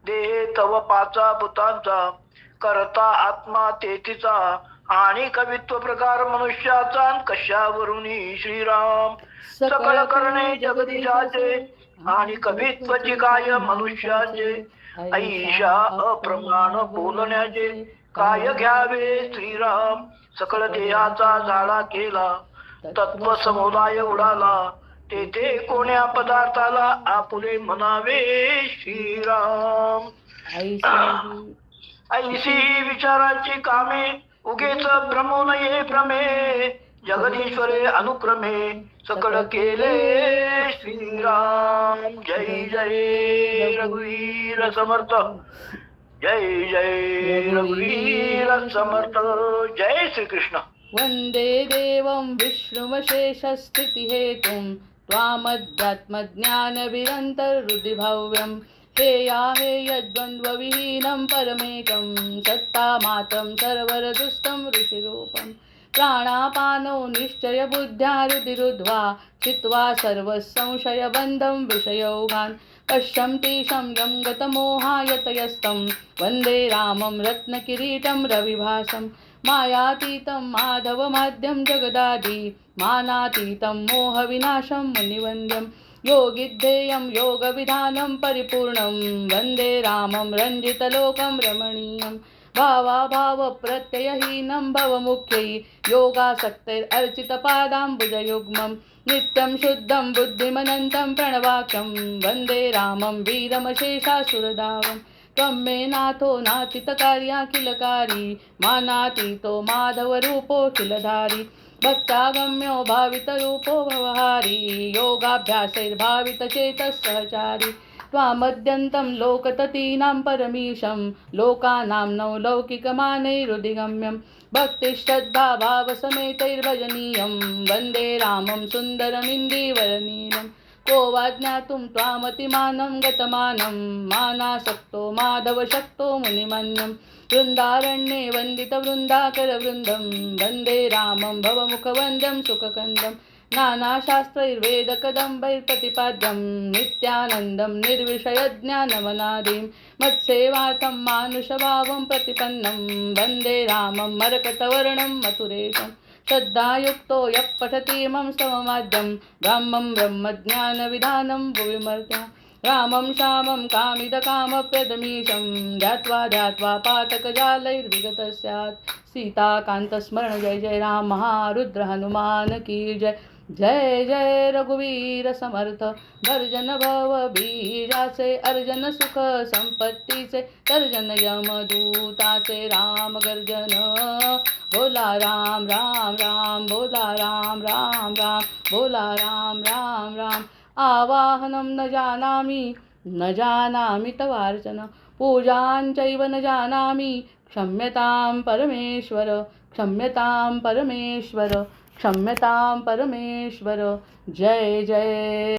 देह तव 5 भूतांचा, करता आत्मा तेथीचा. आणि कवित्व प्रकार मनुष्याचा, कशावरुनी श्रीराम. सकळ करणे जगदीशाचे, आणि कवित्वची काय मनुष्याचे. ऐशा अप्रमाण बोलण्याचे, काय घ्यावे श्रीराम. सकळ देहाचा झाडा केला, तत्व समुदाय उडाला. तेथे कोण्या पदार्थाला आपुले म्हणावे श्रीराम. ऐशी विचाराची कामे, उगेच भ्रमो नये भ्रमे. जगदीश्वरे अनुक्रमे, सकळ केले श्रीराम. जय जय रघुवीर समर्थ, जय जय रघुवीर समर्थ. जय श्रीकृष्ण. वंदे देवं विष्णुमशेषस्थितिहेतुं, त्वामध्यात्मज्ञानविरन्तर्हृदि भाव्यं. हेयाहेयद्वन्द्वविहीनं परमेकं, सत्तामात्रं सर्वरदुस्तं ऋषिरूपं. प्राणापानो निश्चय बुद्ध्या हृदिरुध्वा, चित्वा सर्वसंशयबन्धं विषयोगान्. पश्यन्ति संयं गतमोहायतयस्तं, वन्दे रामं रत्नकिरीटं रविभासं. मायातीतं माधवमाद्यं जगदादि, मानातीतं मोहविनाशं मुनिवन्द्यं. योगिद्धेयं योगविधानं परिपूर्णं, वन्दे रामं रञ्जितलोकं रमणीयं. भावाभावप्रत्ययहीनं भवमुख्यै, योगासक्तैरर्चितपादाम्बुजयुग्मं. नित्यं शुद्धं बुद्धिमनन्तं प्रणवाख्यं, वन्दे रामं वीरमशेषासुरधावम्. त्वं मे नाथो नातीतकार्याखिलकारी, मानातीतो माधवरूपोऽखिलधारी. भक्तागम्यो भावितरूपो भवहारी, योगाभ्यासैर्भावितचेतः सहचारी. त्वामद्यन्तं लोकततीनां परमीशं, लोकानां नौलौकिकमानैरुदिगम्यं. भक्तिश्रद्धाभावसमेतैर्भजनीयं, वन्दे रामं सुन्दरमिन्दीवरनीलं. को वा ज्ञातुं त्वामतिमानं गतमानं, मानासक्तो माधवशक्तो मुनिमन्यं. वृन्दारण्ये वन्दितवृन्दाकरवृन्दं, वन्दे रामं भवमुखवन्द्यं सुखकन्दं. नानाशास्त्रैर्वेदकदम्बैर्प्रतिपाद्यं नित्यानन्दं निर्विषयज्ञानमनादिं मत्सेवार्थं मानुषभावं प्रतिपन्नं वन्दे रामं मरकतवर्णं मथुरेशं श्रद्धायुक्तो यः पठति इमं स्तवमाद्यं ब्रह्मं ब्रह्मज्ञानविधानं भुविमर्त्या रामं श्यामं कामिदकामप्रदमीशं ध्यात्वा ध्यात्वा पातकजालैर्विगतः स्यात् सीताकान्तस्मरण जय जय राम महारुद्र हनुमान की जय जय जय रघुवीर समर्थ भर्जन भव बीजाचे अर्जन सुख संपत्तीचे तर्जन यमदूताचे राम गर्जन बोला राम राम राम बोला राम राम राम बोला राम राम राम आवाहनं न जानामि तवार्चन पूजाञ्चैव न जानामि क्षम्यतां परमेश्वर क्षम्यतां परमेश्वर क्षम्यतां परमेश्वर जय जय